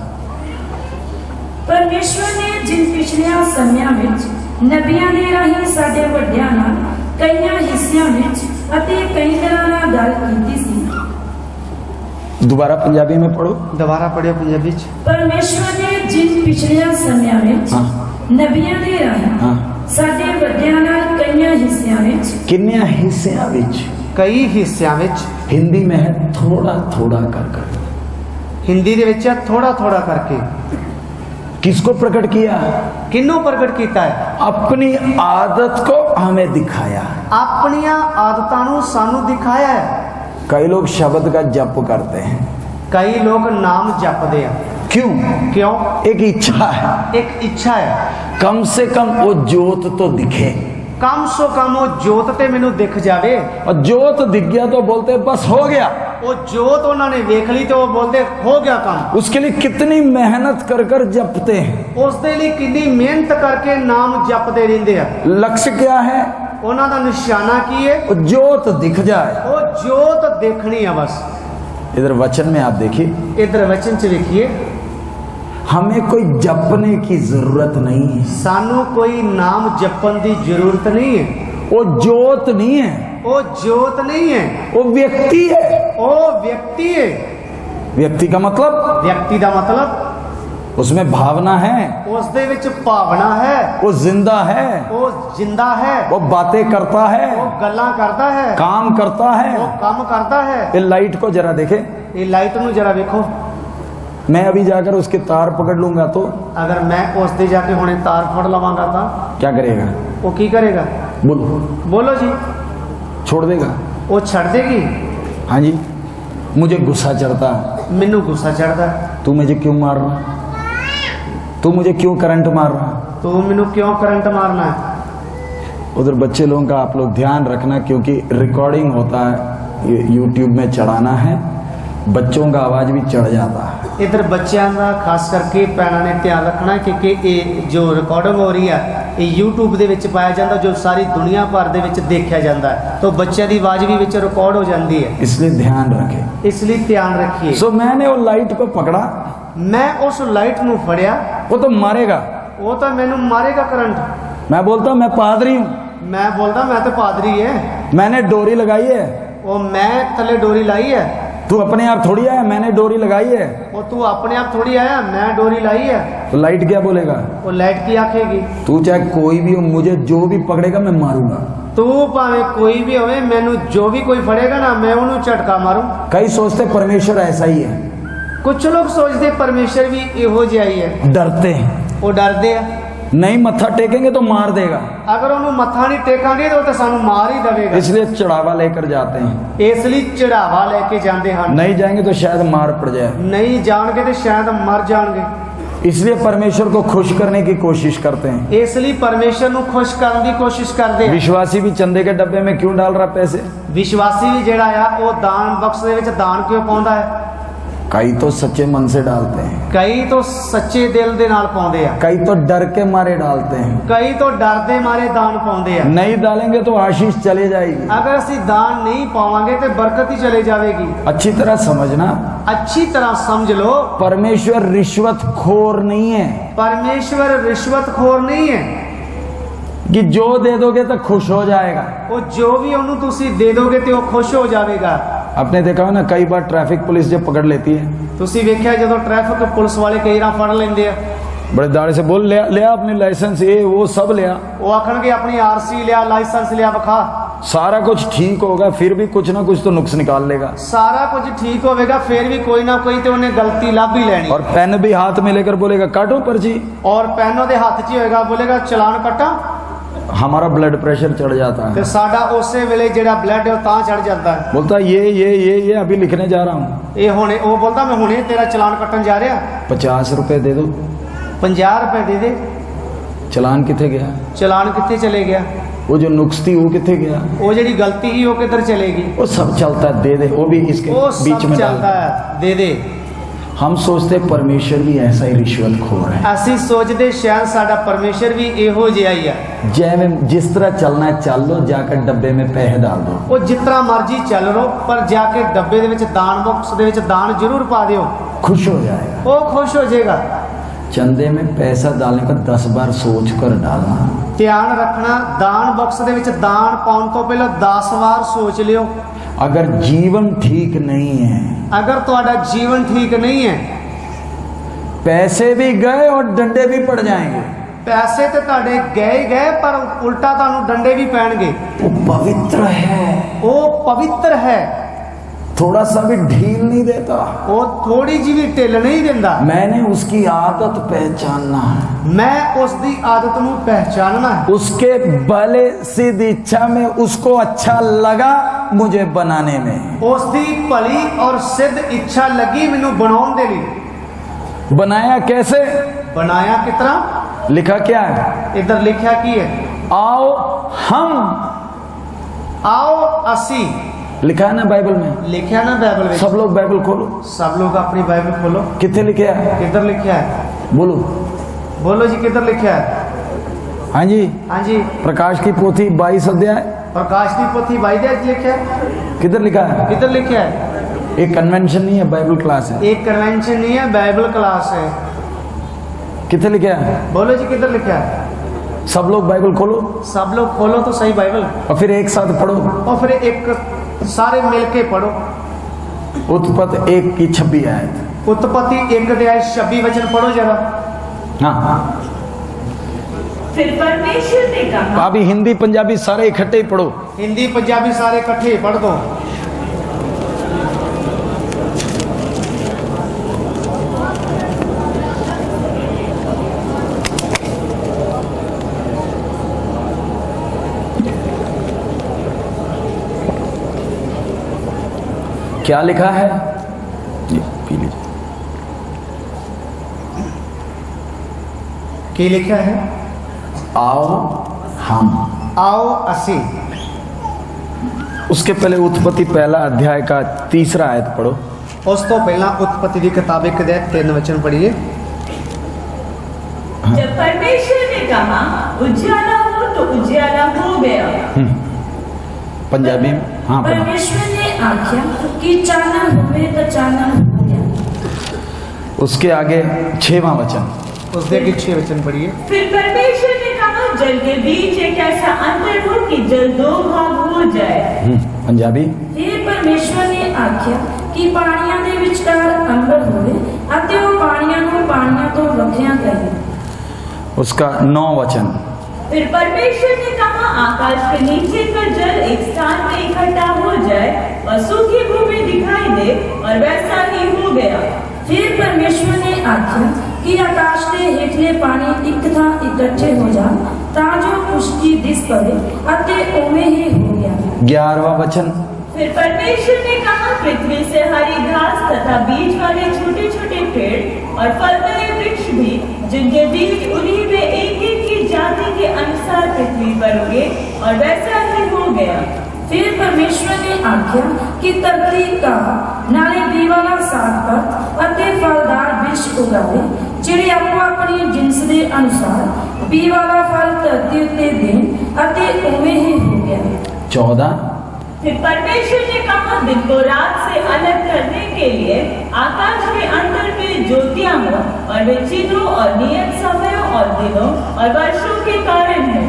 परमेश्वर ने जिन पिछलियां समयां विच नबियां दे राਹੀਂ ਸਾਡੇ ਵੱਡਿਆਂ ਨਾਲ ਕਈਆਂ ਹਿੱਸਿਆਂ ਵਿੱਚ ਅਤੇ ਕਈ ਤਰ੍ਹਾਂ ਨਾਲ ਗੱਲ ਕੀਤੀ ਸੀ, दोबारा पंजाबी में पढ़ो। ਦੁਬਾਰਾ ਪੜਿਓ ਪੰਜਾਬੀ ਚ। ਪਰਮੇਸ਼ਵਰ ਨੇ ਜਿਨ ਪਿਛਲੀਆਂ ਸਮਿਆਂ ਵਿੱਚ ਹਾਂ। ਨਬੀਆਂ ਦੇ ਰਾਹੀਂ हाँ, ਸਾਡੇ ਵੱਡਿਆਂ ਨਾਲ ਕਈਆਂ ਹਿੱਸਿਆਂ ਵਿੱਚ किन्निया हिस्सियां विच। ਕਈ ਹਿੱਸਿਆਂ ਵਿੱਚ। हिंदी में है थोड़ा थोड़ा कर। ਹਿੰਦੀ ਦੇ ਵਿੱਚ ਥੋੜਾ ਥੋੜਾ ਕਰਕੇ। किसको प्रकट किया? ਕਿਹਨੂੰ ਪ੍ਰਗਟ ਕੀਤਾ ਹੈ? अपनी आदत को हमें दिखाया। ਆਪਣੀਆਂ ਆਦਤਾਂ ਨੂੰ ਸਾਨੂੰ ਦਿਖਾਇਆ ਹੈ। कई लोग शब्द का जप करते हैं। ਕਈ ਲੋਕ ਨਾਮ ਜਪਦੇ ਆ। क्यों? ਕਿਉਂ? एक इच्छा है, ਇੱਕ ਇੱਛਾ ਹੈ, कम से कम वो जोत तो दिखे। ਕਮ ਸੋ ਕਮ ਉਹ ਜੋਤ ਤੇ ਮੈਨੂੰ ਦਿਖ ਜਾਵੇ। और जोत दिख गया तो बोलते बस हो गया। ਉਹ ਜੋਤ ਉਹਨਾਂ ਨੇ ਵੇਖ ਲਈ ਤੇ ਉਹ ਬੋਲਦੇ ਹੋ ਗਿਆ ਕੰਮ। उसके लिए कितनी मेहनत कर जपते हैं। ਉਸ ਦੇ ਲਈ ਕਿੰਨੀ ਮਿਹਨਤ ਕਰਕੇ ਨਾਮ ਜਪਦੇ ਰਹਿੰਦੇ ਆ। लक्ष्य क्या है? ਉਹਨਾਂ ਦਾ ਨਿਸ਼ਾਨਾ ਕੀ ਹੈ? वो जोत दिख जाए। ਉਹ ਜੋਤ ਦੇਖਣੀ ਆ ਬਸ। इधर वचन में आप देखिए, ਇਧਰ ਵਚਨ ਚ ਵੇਖੀਏ, हमें कोई जपने की जरूरत नहीं है। ਸਾਨੂੰ ਕੋਈ ਨਾਮ ਜਪਣ ਦੀ ਜ਼ਰੂਰਤ ਨਹੀਂ ਹੈ। वो जोत नहीं है, ਉਹ ਜੋਤ ਨਹੀਂ ਹੈ, वो व्यक्ति है। ਉਹ ਵਿਅਕਤੀ ਹੈ। व्यक्ति का मतलब ਵਿਅਕਤੀ ਦਾ ਮਤਲਬ उसमें भावना है, ਉਸ ਦੇ ਵਿੱਚ ਭਾਵਨਾ ਹੈ, वो जिंदा है, ਉਹ ਜਿੰਦਾ ਹੈ, वो बातें करता है, ਉਹ ਗੱਲਾਂ ਕਰਦਾ ਹੈ, काम करता है। ਉਹ ਕੰਮ ਕਰਦਾ ਹੈ। ये लाइट को जरा देखे, ਇਹ ਲਾਈਟ ਨੂੰ ਜਰਾ ਵੇਖੋ। मैं अभी जाकर उसके तार पकड़ लूंगा तो ਅਗਰ ਮੈਂ ਉਸ ਤੇ ਜਾ ਕੇ ਹੁਣੇ ਤਾਰ ਫੜ ਲਵਾਂਗਾ ਤਾਂ क्या करेगा? ਉਹ ਕੀ ਕਰੇਗਾ? बोलो, ਬੋਲੋ ਜੀ। छोड़ देगा? ਉਹ ਛੱਡ ਦੇਗੀ। हाँ जी, मुझे गुस्सा चढ़ता है। ਮੈਨੂੰ ਗੁੱਸਾ ਚੜਦਾ, तू मुझे क्यों मार रहा? तू मुझे क्यों करंट मार रहा? ਤੂੰ ਮੈਨੂੰ ਕਿਉਂ ਕਰੰਟ ਮਾਰਨਾ ਹੈ? उधर बच्चे लोगों का आप लोग ध्यान रखना, क्योंकि रिकॉर्डिंग होता है, ये यूट्यूब में चढ़ाना है, बच्चों का आवाज भी चढ़ जाता है। ਇਧਰ ਬੱਚਿਆਂ ਦਾ ਖਾਸ ਕਰਕੇ ਪੈਣਾ ਨੇ ਧਿਆਨ ਰੱਖਣਾ, ਕਿਉਂਕਿ ਇਹ ਜੋ ਰਿਕਾਰਡਿੰਗ ਹੋ ਰਹੀ ਹੈ ਇਹ YouTube ਦੇ ਵਿੱਚ ਪਾਇਆ ਜਾਂਦਾ, ਜੋ ਸਾਰੀ ਦੁਨੀਆ ਭਰ ਦੇ ਵਿੱਚ ਦੇਖਿਆ ਜਾਂਦਾ ਹੈ, ਤਾਂ ਬੱਚਿਆਂ ਦੀ ਆਵਾਜ਼ ਵੀ ਵਿੱਚ ਰਿਕਾਰਡ ਹੋ ਜਾਂਦੀ ਹੈ। इसलिए ध्यान रखें। ਇਸ ਲਈ ਧਿਆਨ ਰੱਖੀਏ। सो मैंने वो लाइट को पकड़ा, ਮੈਂ ਉਸ ਲਾਈਟ ਨੂੰ ਫੜਿਆ, वो तो मारेगा। ਉਹ ਤਾਂ ਮੈਨੂੰ ਮਾਰੇਗਾ ਕਰੰਟ। मैं बोलता हूँ मैं पादरी हूँ, ਮੈਂ ਬੋਲਦਾ ਮੈਂ ਤਾਂ ਪਾਦਰੀ ਹੈ, मैंने डोरी लगाई है। ਉਹ ਮੈਂ ਥੱਲੇ ਡੋਰੀ ਲਾਈ ਹੈ। तू अपने आप थोड़ी आया, मैंने डोरी लगाई है। ਉਹ ਤੂੰ ਆਪਣੇ ਆਪ ਥੋੜੀ ਆਇਆ, ਮੈਂ ਡੋਰੀ ਲਾਈ ਹੈ। तो लाइट क्या बोलेगा? ਉਹ ਲਾਈਟ ਕੀ ਆਖੇਗੀ? तू चाहे कोई भी हो, मुझे जो भी पकड़ेगा मैं मारूंगा। ਤੂੰ ਭਾਵੇਂ ਕੋਈ ਵੀ ਹੋਵੇ, ਮੈਨੂੰ ਜੋ ਵੀ ਕੋਈ ਫੜੇਗਾ ਨਾ ਮੈਂ ਉਹਨੂੰ ਝਟਕਾ ਮਾਰੂ। कई सोचते परमेश्वर ऐसा ही है, ਕੁਝ ਲੋਕ ਸੋਚਦੇ ਪਰਮੇਸ਼ਰ ਵੀ ਇਹੋ ਜਿਹਾ ਹੀ ਹੈ। डरते हैं, ਉਹ ਡਰਦੇ ਆ, नहीं मत्था टेकेंगे तो मार देगा, ਅਗਰ ਉਹਨੂੰ ਮੱਥਾ ਨਹੀਂ ਟੇਕਾਂਗੇ ਤਾਂ ਉਹ ਤਾਂ ਸਾਨੂੰ ਮਾਰ ਹੀ ਦੇਵੇਗਾ। इसलिए चढ़ावा लेकर जाते हैं। ਇਸ ਲਈ ਚੜਾਵਾ ਲੈ ਕੇ ਜਾਂਦੇ ਹਨ। नहीं जाएंगे तो शायद मार पड़ जाए। ਨਹੀਂ ਜਾਣਗੇ ਤੇ ਸ਼ਾਇਦ ਮਰ ਜਾਣਗੇ। इसलिए परमेश्वर को खुश करने की कोशिश करते हैं। ਇਸ ਲਈ ਪਰਮੇਸ਼ਰ ਨੂੰ ਖੁਸ਼ ਕਰਨ ਦੀ ਕੋਸ਼ਿਸ਼ ਕਰਦੇ ਆ। विश्वासी भी चंदे के डब्बे में क्यों डाल रहा पैसे? ਵਿਸ਼ਵਾਸੀ ਵੀ ਜਿਹੜਾ ਆ ਉਹ ਦਾਨ ਬਕਸ ਦੇ ਵਿੱਚ ਦਾਨ ਕਿਉਂ ਪਾਉਂਦਾ ਹੈ? कई तो सच्चे मन से डालते हैं, ਕਈ ਤੋਂ ਸੱਚੇ ਦਿਲ ਦੇ ਨਾਲ ਪਾਉਂਦੇ ਆ, कई तो डर के मारे डालते हैं। ਕਈ ਤੋਂ ਡਰਦੇ ਮਾਰੇ ਦਾਨ ਪਾਉਂਦੇ ਆ। नहीं डालेंगे तो आशीष चले जाएगी। ਅਗਰ ਅਸੀਂ ਦਾਨ ਨਹੀਂ ਪਾਵਾਂਗੇ ਤੇ ਬਰਕਤ ਹੀ ਚਲੇ ਜਾਵੇਗੀ। अच्छी तरह समझना, ਅੱਛੀ ਤਰ੍ਹਾਂ ਸਮਝ ਲਓ, परमेश्वर रिश्वतखोर नहीं है ਪਰਮੇਸ਼ਵਰ ਰਿਸ਼ਵਤਖੋਰ ਨਹੀਂ ਹੈ कि जो दे दोगे तो खुश हो जाएगा। ਉਹ ਜੋ ਵੀ ਉਹਨੂੰ ਤੁਸੀਂ ਦੇ ਦੋਗੇ ਤੇ ਉਹ ਖੁਸ਼ ਹੋ ਜਾਵੇਗਾ। आपने देखा हो ना, कई बार ट्रैफिक पुलिस जब पकड़ लेती है, ਤੁਸੀਂ ਵੇਖਿਆ ਜਦੋਂ ਟ੍ਰੈਫਿਕ ਪੁਲਿਸ ਵਾਲੇ ਕਈ ਵਾਰ ਫੜ ਲੈਂਦੇ ਆ, बड़े दाड़े से बोल ले आ अपनी लाइसेंस, ये वो सब ले आ। ਉਹ ਆਖਣਗੇ ਆਪਣੀ ਆਰਸੀ ਲਿਆ, ਲਾਇਸੈਂਸ ਲਿਆ, ਵਿਖਾ। सारा कुछ ठीक होगा, फिर भी कुछ ना कुछ तो नुक्स निकाल लेगा। ਸਾਰਾ ਕੁਝ ਠੀਕ ਹੋਵੇਗਾ, ਫਿਰ ਵੀ ਕੋਈ ਨਾ ਕੋਈ ਤੇ ਉਹਨੇ ਗਲਤੀ ਲੱਭ ਹੀ ਲੈਣੀ। और पेन भी हाथ में लेकर बोलेगा काटो पर्ची। ਔਰ ਪੈਨ ਉਹਦੇ ਹੱਥ 'ਚ ਹੀ ਹੋਏਗਾ, ਬੋਲੇਗਾ ਚਲਾਨ ਕੱਟਾਂ। हमारा ब्लड प्रेशर चढ़ जाता ਤੇ है, ਸਾਡਾ ਉਸੇ ਵੇਲੇ ਜਿਹੜਾ ਬਲੱਡ ਹੈ ਉਹ ਤਾਂ ਚੜ ਜਾਂਦਾ ਹੈ। बोलता है ये अभी लिखने जा रहा हूँ, ਇਹ ਹੁਣੇ ਉਹ ਬੋਲਦਾ ਮੈਂ ਹੁਣੇ ਤੇਰਾ ਚਲਾਨ ਕੱਟਣ ਜਾ ਰਿਹਾ, 50 रुपए दे दो। 50 ਰੁਪਏ ਦੇ ਦੇ। चलान किथे गया? ਚਲਾਨ ਕਿੱਥੇ ਚਲੇ ਗਿਆ? वो जो नुक्स थी वो किथे गया? ਉਹ ਜਿਹੜੀ ਗਲਤੀ ਸੀ ਉਹ ਕਿੱਧਰ ਚਲੇਗੀ? वो सब चलता है, दे दे, वो भी इसके ਉਹ बीच ਸਭ में डाल ਚੱਲਦਾ दे। ਹੈ, ਦੇ ਦੇ। हम सोचते परमेश्वर भी ऐसा ही रिश्वतखोर है। ਅਸੀਂ ਸੋਚਦੇ ਸ਼ਾਇਦ ਸਾਡਾ ਪਰਮੇਸ਼ਰ ਵੀ ਇਹੋ ਜਿਹਾ ਹੀ ਆ। जय में जिस तरह चलना है चल लो, जाकर डब्बे में पैसे डाल दो, ਉਹ ਜਿਸ ਤਰ੍ਹਾਂ ਮਰਜ਼ੀ ਚੱਲ ਰੋ, ਪਰ ਜਾ ਕੇ ਡੱਬੇ ਦੇ ਵਿੱਚ ਦਾਨ ਬਾਕਸ ਦੇ ਵਿੱਚ ਦਾਨ ਜ਼ਰੂਰ ਪਾ ਦਿਓ, खुश हो जाएगा। ਉਹ ਖੁਸ਼ ਹੋ ਜਾਏਗਾ। चंदे में पैसा डालने का 10 बार सोच कर डालना। ਧਿਆਨ ਰੱਖਣਾ, ਦਾਨ ਬਾਕਸ ਦੇ ਵਿੱਚ ਦਾਨ ਪਾਉਣ ਤੋਂ ਪਹਿਲਾਂ 10 ਵਾਰ ਸੋਚ ਲਿਓ। अगर जीवन ठीक नहीं है, अगर ਤੁਹਾਡਾ ਜੀਵਨ ਠੀਕ नहीं है, पैसे भी गए और डंडे भी पड़ जाएंगे, ਪੈਸੇ ਤੇ ਤੁਹਾਡੇ ਗਏ ਹੀ ਗਏ ਪਰ ਉਲਟਾ ਤੁਹਾਨੂੰ ਡੰਡੇ ਵੀ ਪੈਣਗੇ। वो पवित्र है, ਉਹ ਪਵਿੱਤਰ ਹੈ, थोड़ा सा भी ढील नहीं देता। ਉਹ ਥੋੜੀ ਜਿਹੀ ਵੀ ਢਿੱਲ ਨਹੀਂ ਦਿੰਦਾ। मैंने उसकी आदत पहचानना है, मैं उसकी आदत ਨੂੰ ਪਹਿਚਾਨਣਾ है, उसके भले सिद्ध इच्छा में उसको अच्छा लगा मुझे बनाने में। उसकी भली और सिद्ध इच्छा लगी ਮੈਨੂੰ ਬਣਾਉਣ ਦੇ ਲਈ। बनाया कैसे? बनाया किस तरह? लिखा क्या है? इधर लिखा की है, आओ हम, आओ असी। लिखा है ना बाइबल में? लिखा ना बाइबल में? सब लोग बाइबल खोलो, सब लोग अपनी बाइबल खोलो। कितने लिखे है? किधर लिखा है? बोलो। बोलो जी, किधर लिखा है? हाँ जी, हाँ जी, प्रकाश की पोथी 22 अध्याय, प्रकाश की पोथी 22 लिखा है। किधर लिखा है? किधर लिखा है? एक कन्वेंशन नहीं है, बाइबल क्लास है। एक कन्वेंशन नहीं है, बाइबल क्लास है। कितने लिखा है? बोलो जी, किधर लिखा है? सब लोग बाइबल खोलो सब लोग खोलो तो सही बाइबल, और फिर एक साथ पढ़ो। और फिर एक सारे मिलके पढ़ो। उत्पत्ति 1 की 26 आयत। उत्पत्ति 1 अध्याय 26 वचन पढ़ो जरा। हाँ, फिर परमेश्वर ने कहा, अभी हिंदी पंजाबी सारे इकट्ठे ही पढ़ो। हिंदी पंजाबी सारे इकट्ठे पढ़ दो। क्या लिखा है? ये पी लीजिए। क्या लिखा है? आओ हम। आओ असी। उसके पहले उत्पत्ति 1 अध्याय का 3 आयत पढ़ो। उस तो पहला उत्पत्ति की किताब 1 अध्याय 3 वचन पढ़िए। जब परमेश्वर ने कहा उजाला हो तो उजाला हो गया। पंजाबी में हाँ पढ़ो। परमेश्वर ने आज्ञा कि चानन हुए तो चानन हो गया। उसके आगे 6वां वचन। उस दे के 6 वचन पढ़िए। फिर परमेश्वर ने कहा जल के बीच एक ऐसा अंतर हो कि जल 2 भाग हो जाए। पंजाबी। फिर परमेश्वर ने आख्या कि पानियां दे विचकार अंबर होवे अते वो पानियां तो वखरियां करे। उसका 9 वचन। फिर परमेश्वर ने कहा आकाश के नीचे का जल एक स्थान में इकट्ठा हो जाए और सूखी भूमि दिखाई दे, और वैसा ही हो गया। फिर परमेश्वर ने आख्या कि आकाश के हेठले पानी एक था इकट्ठे हो जा ताजो पुष्टि दिस पड़े अते ओमे ही हो गया। 11वां वचन। फिर परमेश्वर ने कहा पृथ्वी से हरी घास तथा बीज वाले छोटे छोटे पेड़ और फल वाले वृक्ष भी, जिनके बीज उन्हीं में एक एक की जाति के अनुसार पृथ्वी पर उगे, और वैसा ही हो गया। फिर परमेश्वर ने आख्या कि धरती का नाले दीवाना साग पर अते फलदार वृक्ष उगावे, जिहड़े आपो अपनी जिनस के अनुसार बी वाला फल धरती उत्ते देन, अते उवें ही हो गया। 14। फिर परमेश्वर ने कहा दिन को रात से अलग करने के लिए आकाश के अंदर में ज्योतियां हो, और वे चिन्हों और नियत समयों और दिनों और वर्षों के कारण हो।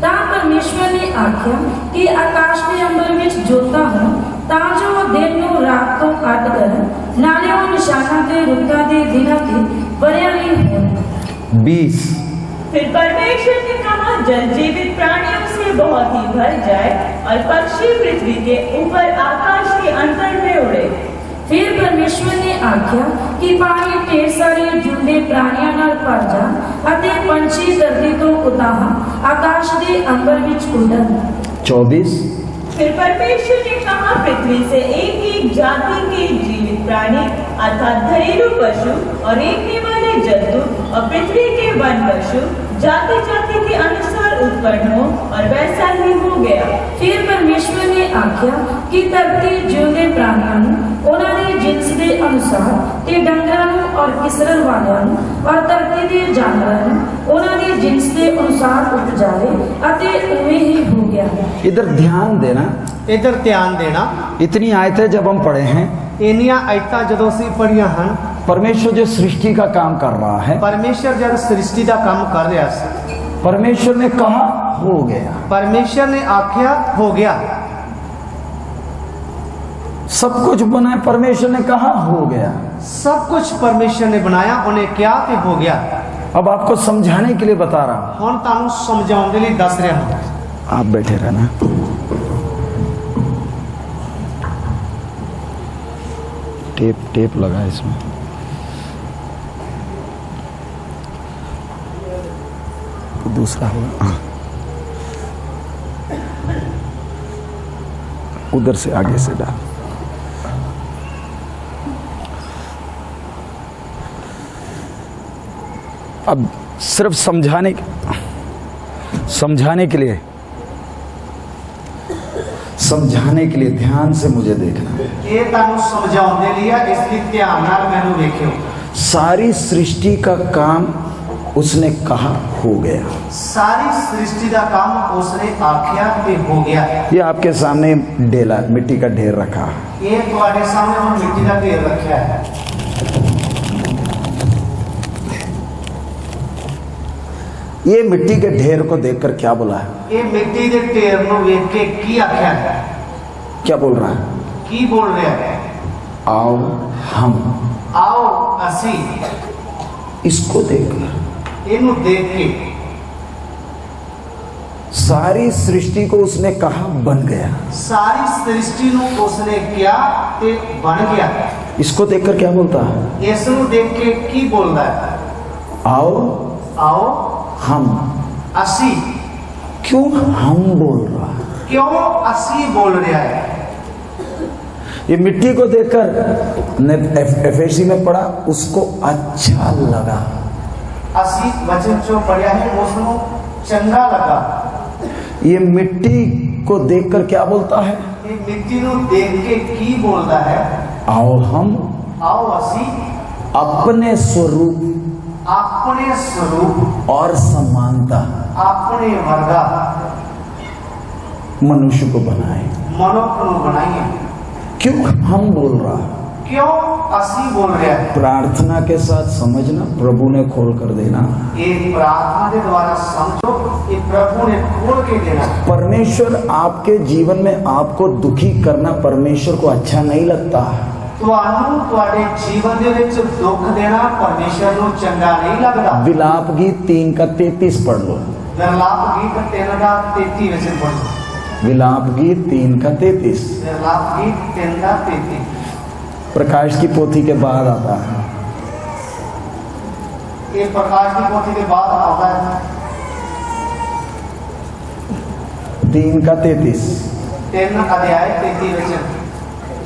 ता परमेश्वर ने आख्या कि आकाश के अंबर विच जोता हो तां जो दिन नु रात तो अड कर नाले वो निशाना ते रुत्ता दे दिना ते बरिया नहीं हो। 20। फिर परमेश्वर ने कहा जल जीवित प्राणियों से बहुत ही भर जाए, और पक्षी पृथ्वी के ऊपर आकाश के अंतर में उड़े। फिर परमेश्वर ने आख्या कि पानी ढेर सारे जुंदे प्राणियां नाल भर जा अते पंछी धरती तो उताह आकाश दे अंबर विच उड़न। 24। फिर परमेश्वर ने कहा पृथ्वी से एक एक जाति के जीवित प्राणी अर्थात घरेलू पशु और रेंगने वाले जंतु और पृथ्वी के वन पशु जाति जाति के अनुसार उत्पन्न हो, और वैसा ही हो गया। फिर परमेश्वर ने आख्या कि धरती जिउंदे प्राणियां नूं उन्हां दे जिनस दे अनुसार ते डंगरां नूं और किसरन वालियां नूं और धरती दे जानवरां नूं उन्हां दे जिनस दे अनुसार उपजावे अते उवें ही हो गया। इधर ध्यान देना, इधर ध्यान देना। इतनी आयतें जब हम पढ़े हैं, इनिया आयतां जदों ਅਸੀਂ पढ़ियां ਹਨ, परमेश्वर जो सृष्टि का काम कर रहा है, परमेश्वर जब सृष्टि का काम कर रहा है, परमेश्वर ने कहा हो गया। परमेश्वर ने आख्या हो गया। सब कुछ बनाया, परमेश्वर ने कहा हो गया। सब कुछ परमेश्वर ने बनाया, उन्हें क्या ते हो गया। अब आपको समझाने के लिए बता रहा हूं, हुण तुहानू समझाउण दे लई दस रहा हूं। आप बैठे रहना। टेप लगा है इसमें। दूसरा होगा, हाँ। उधर से आगे से डाल। अब सिर्फ समझाने के लिए ध्यान से मुझे देखना। ये तुहानू समझाउण दे लई है, इसलिए ध्यान नाल मैनू वेखियो। सारी सृष्टि का काम उसने कहा हो गया। सारी सृष्टि का काम उसने आख्या ते हो गया। ये आपके सामने ढेला, मिट्टी का ढेर रखा। ये तुम्हारे सामने हम मिट्टी का ढेर रखा है। ये मिट्टी के ढेर को देखकर क्या बोला है? ये मिट्टी के ढेर को देख के की आख्या है? क्या बोल रहा है? की बोल रहा है? आओ हम, आओ असी। इसको देखकर, इनु देख के सारी सृष्टि को उसने कहा बन गया। सारी सृष्टि नु उसने किया ते बन गया। इसको देखकर क्या बोलता है? इसनु देख के की बोलता है? आओ आओ हम। असी। क्यों हम बोल रहा है? क्यों असी बोल रहा है? ये मिट्टी को देखकर ने एफएसी में पढ़ा, उसको अच्छा लगा। असी वचन जो पढ़ा है उसको चंगा लगा। ये मिट्टी को देखकर क्या बोलता है? ये मिट्टी नु देख के की बोलता है? आओ हम, आओ असी अपने स्वरूप, अपने स्वरूप और समानता अपने वर्गा मनुष्य को बनाए। मनुष्य को बनाइए। क्यों हम बोल रहा है? क्यों असी बोल रहा है? प्रार्थना के साथ समझना, प्रभु ने खोल कर देना। ये प्रार्थना के द्वारा समझो, ये प्रभु ने खोल के देना। परमेश्वर आपके जीवन में आपको दुखी करना परमेश्वर को अच्छा नहीं लगता है। ਤੁਹਾਨੂੰ ਤੁਹਾਡੇ ਜੀਵਨ ਦੇ ਵਿੱਚ ਦੁੱਖ ਦੇਣਾ ਪਰਮੇਸ਼ਰ ਨੂੰ ਚੰਗਾ ਨਹੀਂ ਲੱਗਦਾ। विलाप गीत 3 का 33 पढ़ लो। ਵਿਰਲਾਪ ਗੀਤ 3 ਦਾ 33 ਵਿੱਚ ਪੜ੍ਹੋ। विलाप गीत 3 का 33 ਵਿਰਲਾਪ ਗੀਤ 3 ਦਾ 33 प्रकाश की पोथी के बाद आता है। ये प्रकाश की पोथी के बाद आता है। 3 का 33 3 अध्याय 33 वचन।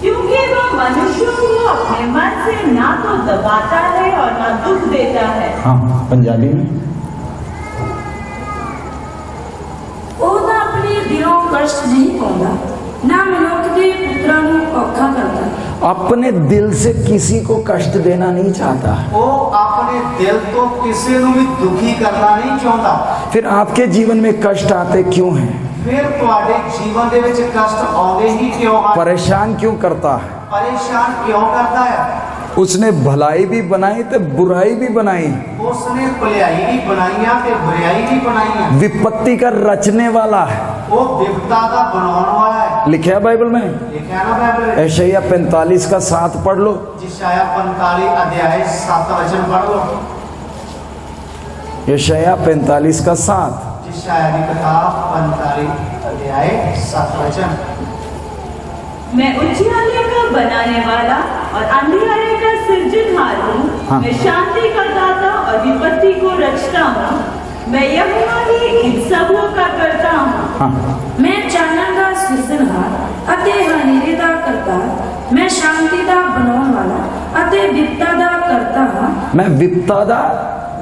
क्योंकि वह मनुष्यों को अपने मन से ना तो दबाता है और ना दुख देता है। हाँ, पंजाबी में ਉਹਦਾ ਆਪਣੇ ਦਿਲੋਂ ਕਸ਼ਟ ਨਹੀਂ ਪਾਉਂਦਾ, ਨਾ ਮਨੁੱਖ ਦੇ ਪੁੱਤਰਾਂ ਨੂੰ ਔਖਾ ਕਰਦਾ। अपने दिल से किसी को कष्ट देना नहीं चाहता। वो अपने दिल तो किसी को भी दुखी करना नहीं चाहता। फिर आपके जीवन में कष्ट आते क्यों हैं? फिर तुम्हारे जीवन दे विच कष्ट आउंदे ही क्यों हैं? परेशान क्यों करता है? परेशान क्यों करता है? उसने भलाई भी बनाई तो बुराई भी बनाई। उसने भलाई भी बनाई ते बुराई भी बनाई। विपत्ति का रचने वाला है, वो विपदा का बनाने वाला है। लिखा है बाइबल में। लिखा है ना बाइबल में। यशायाह 45 का 7 पढ़ लो। यशायाह 45 अध्याय 7 वचन पढ़ लो। यशायाह 45 का 7। यशायाह की किताब 45 अध्याय 7 वचन। मैं उजियाले का बनाने वाला और अंधियारे का सृजनहार हूँ। हाँ। मैं शांति का दाता और विपत्ति को रचता हूँ। मैं यहोवा ही इन सबों का करता हूँ। हाँ, ਮੈਂ ਚਾਨਣ ਦਾ ਸਿਰਜਣਹਾਰ ਅਤੇ ਹਨੇਰੇ ਦਾ ਕਰਤਾ, ਮੈਂ ਸ਼ਾਂਤੀ ਦਾ ਬਣਾਉਣ ਵਾਲਾ ਅਤੇ ਵਿਪਤਾ ਦਾ ਕਰਤਾ ਹਾਂ। मैं विपदा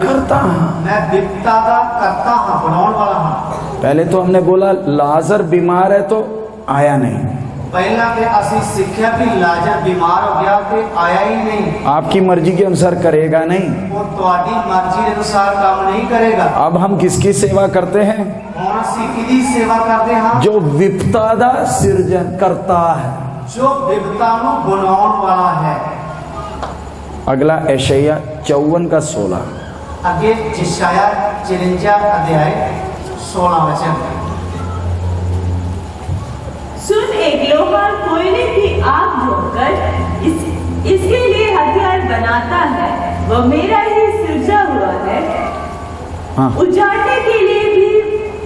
करता हूँ। मैं विपदा का करता हूँ, बनाने वाला हूँ। पहले तो हमने बोला लाजर बीमार है तो आया नहीं। पहला के असि सीखा कि लाजर बीमार हो गया ते आया ही नहीं। आपकी मर्जी के अनुसार करेगा नहीं। वो तुम्हारी मर्जी के अनुसार काम नहीं करेगा। अब हम किसकी सेवा करते हैं? कौन सी किदी सेवा करते हैं? जो विपदा का सृजन करता है, जो विपदा को बनाने वाला है। अगला यशायाह 54 का 16। आगे यशायाह 54 अध्याय 16 वचन। सुन एक लोहार कोयले की आग झोंककर इसके लिए हथियार बनाता है, वह मेरा ही सृजा हुआ है। हाँ। उजाड़ने के लिए भी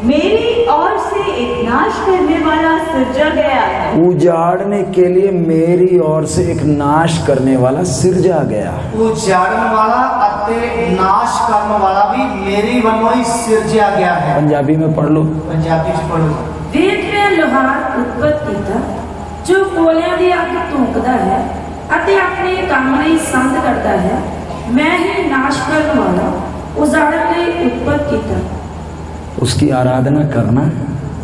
मेरी ओर से एक नाश करने वाला सृजा गया है। उजाड़ने के लिए मेरी ओर से एक नाश करने वाला सिरजा गया। उजाड़न वाला अते नाश करने वाला भी मेरी वालों ही सिरजा गया है। पंजाबी में पढ़ लो। पंजाबी च पढ़ो। ਵੇਖ ਰਿਹਾ ਲੋਹਾਰ ਉਤਪਤ ਕੀਤਾ ਜੋ ਕੋਲਿਆਂ ਦੀ ਅੱਗ ਧੂਕਦਾ ਹੈ ਅਤੇ ਆਪਣੇ ਕੰਮ ਲਈ ਸੰਦ ਕਰਦਾ ਹੈ। ਮੈਂ ਹੀ ਨਾਸ਼ ਕਰਨ ਵਾਲਾ ਉਜਾੜਨ ਲਈ ਉਤਪਤ ਕੀਤਾ। उसकी आराधना करना।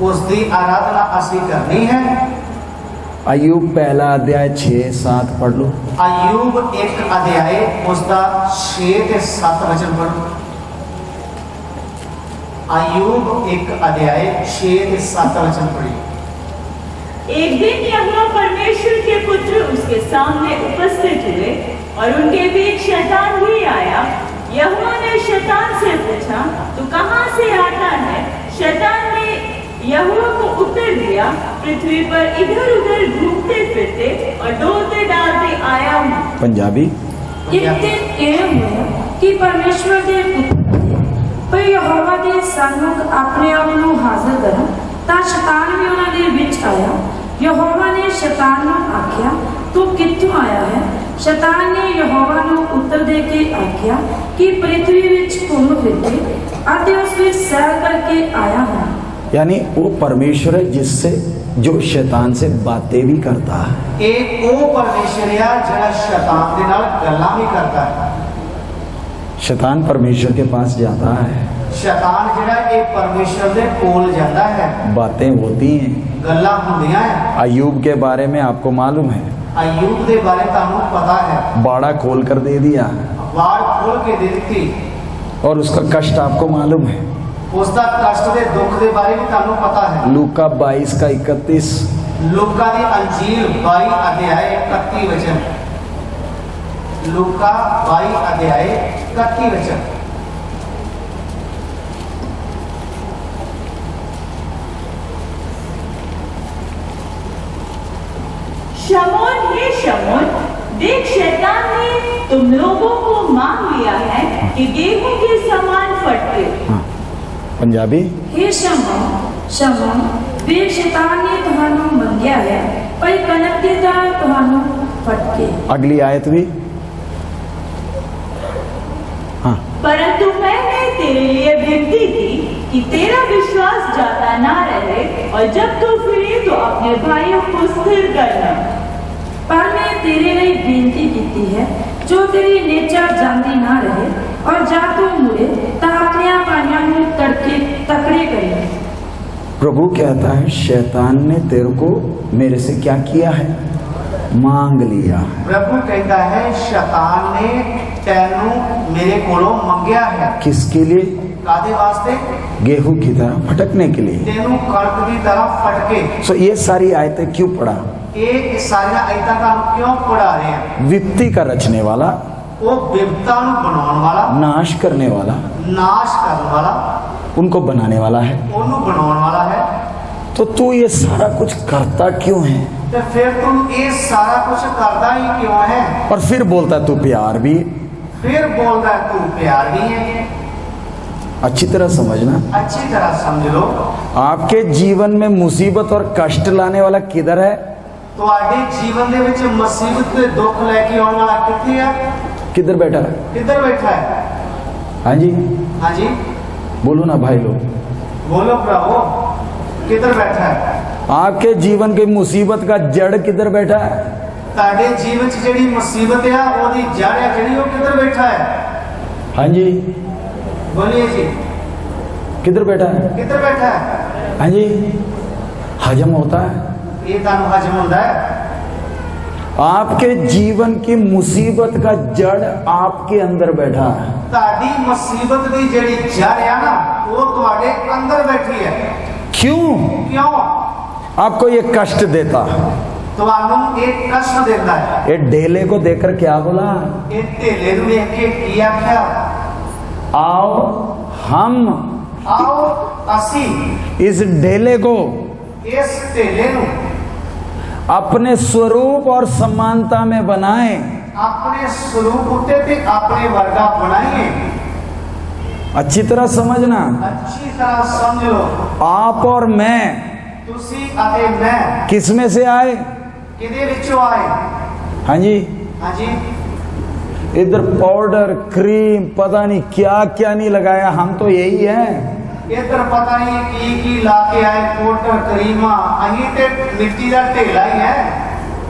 उसकी आराधना असली करनी है। अय्यूब पहला अध्याय 6-7 पढ़ लो। अय्यूब एक अध्याय उसका 6 से 7 वचन पढ़ो। अय्यूब एक अध्याय 6 से 7 वचन पढ़िए। एक दिन यहोवा परमेश्वर के पुत्र उसके सामने उपस्थित हुए और उनके बीच शैतान भी आया। यहोवा ने शैतान से पूछा, तू कहाँ से आता है? शैतान ने यहोवा को उत्तर दिया, पृथ्वी पर इधर उधर घूमते फिरते और डोलते डालते आया हूँ। पंजाबी। ਇੱਕ ਦਿਨ ਇਹ ਹੋਇਆ ਕਿ ਪਰਮੇਸ਼ਵਰ ਦੇ ਪੁੱਤਰ ਨੇ ਪਰ ਯਹੋਵਾ ਦੇ ਸਨਮੁਖ ਆਪਣੇ ਆਪ ਨੂੰ ਹਾਜ਼ਰ ਕਰਨ ਤਾਂ ਸ਼ੈਤਾਨ ਵੀ ਉਹਨਾਂ ਦੇ ਵਿੱਚ ਆਇਆ। ਯਹੋਵਾ ਨੇ ਸ਼ੈਤਾਨ ਨੂੰ ਆਖਿਆ, ਤੂੰ ਕਿੱਥੋਂ ਆਇਆ ਹੈ? ਸ਼ੈਤਾਨ ਨੇ ਯਹੋਵਾ ਨੂੰ ਉੱਤਰ ਦੇ ਕੇ ਆਖਿਆ ਕਿ ਪ੍ਰਿਥਵੀ ਵਿੱਚ ਘੁੰਮ ਫਿਰ ਕੇ ਅਤੇ ਉਸ ਵਿੱਚ ਸੈਰ ਕਰਕੇ ਆਇਆ ਹਾਂ। यानी वो परमेश्वर है जिससे जो शैतान से बातें भी करता है। एक वो परमेश्वर है जो शैतान के नाल गल्लां भी करता है। शैतान परमेश्वर के पास जाता है, शैतान जिहड़ा एक परमेश्वर दे कोल जाता है, बातें होती हैं। गल्लां हुंदियां हैं। अय्यूब के बारे में आपको मालूम है, अय्यूब दे बारे तुहानू पता है, बाड़ा खोल कर दे दिया वाड़ खोल के दे दी और उसका कष्ट आपको मालूम है। उसका कष्ट दे दुख दे बारे भी तुहानू पता है। लूका 22:31। लूका दी अंजील 22 अध्याय 31 वचन। लूका 22 अध्याय 31 वचन। शमौन हे शमौन, देख शैतान ने तुम लोगों को मांग लिया है कि गेहूं के समान फटके। हाँ। पंजाबी। हे शमौन ਵੇਖ ਸ਼ੈਤਾਨ ਨੇ ਤੁਹਾਨੂੰ ਮੰਗਿਆ ਹੈ ਪਰ ਕਣਕ ਦੀ ਤਰ੍ਹਾਂ ਤੁਹਾਨੂੰ ਫਟਕੇ। अगली आयत भी। हाँ। परंतु मैंने तेरे लिए विनती की कि तेरा विश्वास जाता ना रहे और जब तू फिरे तो अपने भाइयों को स्थिर करना। पर मैं तेरे लिए बेनती की है जो तेरी नेचा जाती ना रहे और जा तू मुड़े ता अपने भाइयों को तकड़े करे। प्रभु कहता है शैतान ने तेरे को मेरे से क्या किया है? मांग लिया। प्रभु कहता है शैतान ने तैनू मेरे कोलों मंगया है। किसके लिए? कादे वास्ते? गेहूं की तरह फटकने के लिए। तेनू कणक की तरह फटके। सो ये सारी आयतें क्यों पढ़ा? ये सारी आयतां तुहानू क्यों पढ़ा रहे हैं? विपत्ति का रचने वाला, वो विपत्ता नू बनाउण वाला, नाश करने वाला, नाश करने वाला, उनको बनाने वाला है। ओनू बनाउण वाला है। तो तू ये सारा कुछ करता क्यों है? तो फिर तू ये सारा कुछ करता ही क्यों है? और फिर बोलता तू प्यार भी। फिर बोलता है तू प्यार भी है। अच्छी तरह समझना। अच्छी तरह समझ लो। आपके जीवन में मुसीबत और कष्ट लाने वाला किधर है? ਤੁਹਾਡੇ जीवन दे विच मुसीबत ते दुख लेके आने वाला किथे है? किधर बैठा है? किधर बैठा है? हाँ जी, हाँ जी बोलो ना भाई लोग। बोलो प्रभु, किधर बैठा है? आपके जीवन की मुसीबत का जड़ किधर बैठा है? ਤੁਹਾਡੇ जीवन च जेड़ी मुसीबत है ओदी जड़ है जेड़ी वो किधर बैठा है? हाँ जी, बोलिए जी, किधर बैठा है? किधर बैठा है? हाँ जी, हजम होता है। ये तानू हजम होता है। आपके जीवन की मुसीबत का जड़ आपके अंदर बैठा है। ਤੁਹਾਡੀ मुसीबत दी जेड़ी जड़ है ना वो ਤੁਹਾਡੇ अंदर बैठी है। क्यों? क्यों? आपको ये कष्ट देता, ਤੁਹਾਨੂੰ एक कष्ट देता है। ये ढेले को देखकर क्या बोला? ये ढेले नू देख के की आख्या? आओ हम आओ असी इस ढेले को इस ढेले नू अपने स्वरूप और समानता में बनाएं। अपने स्वरूप उत्ते ते अपने वर्गा बनाइए। अच्छी तरह समझना, अच्छी तरह समझ लो। आप और मैं तुसी अते मैं किस में से आए? किदे विचों आए? हाँ जी, हाँ जी, इधर पाउडर क्रीम पता नहीं क्या क्या नहीं लगाया, हम तो यही हैं। इधर पता नहीं की ला के आए पाउडर क्रीमा, अही ते मिट्टी का ढेला ही है।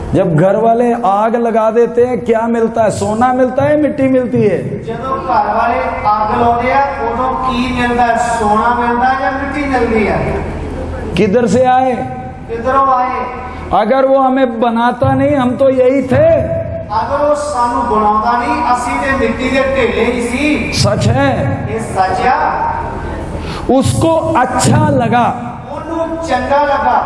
जब घर वाले आग लगा देते हैं क्या मिलता है? सोना मिलता है, मिट्टी मिलती है? जदों घर वाले आग लाते हैं उदों की मिलता है? सोना मिलता है या मिट्टी मिलती है? किधर से आए? किधरों आए? अगर वो हमें बनाता नहीं, हम तो यही थे। अगर वो सानू बनाता नहीं, असी ते मिट्टी के ढेले ही सी। सच है। ये सच है। उसको अच्छा लगा, उन्हों चंगा लगा,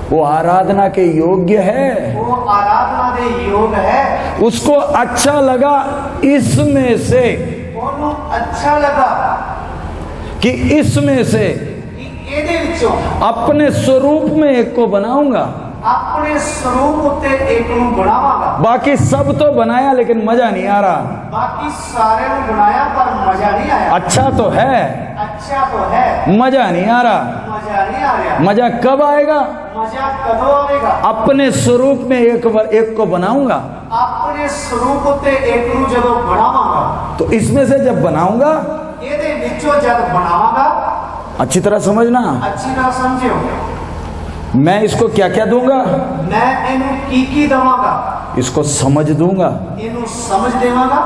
वो आराधना के योग्य है, वो आराधना दे योग है। उसको अच्छा लगा इसमें से, उन्हों अच्छा लगा कि इसमें से कि एदे विचों अपने स्वरूप में एक को बनाऊंगा, अपने स्वरूप उत्ते एक नूं बनावांगा। बाकी सब तो बनाया लेकिन मजा नहीं आ रहा। बाकी सारे नूं बनाया पर मजा नहीं आया। अच्छा तो है, अच्छा तो है, मजा नहीं आ रहा। मजा नहीं आ रहा। मजा कब आएगा? मजा कदों आवेगा? अपने स्वरूप में एक को बनाऊंगा, अपने स्वरूप उत्ते एक नूं जदों बनावांगा, तो इसमें से जब बनाऊंगा, एदे विचों जद बनावांगा, अच्छी तरह समझना, अच्छी तरह समझियो, मैं इसको क्या क्या दूंगा? मैं इनू की दवांगा? इसको समझ दूंगा, इनू समझ देवांगा,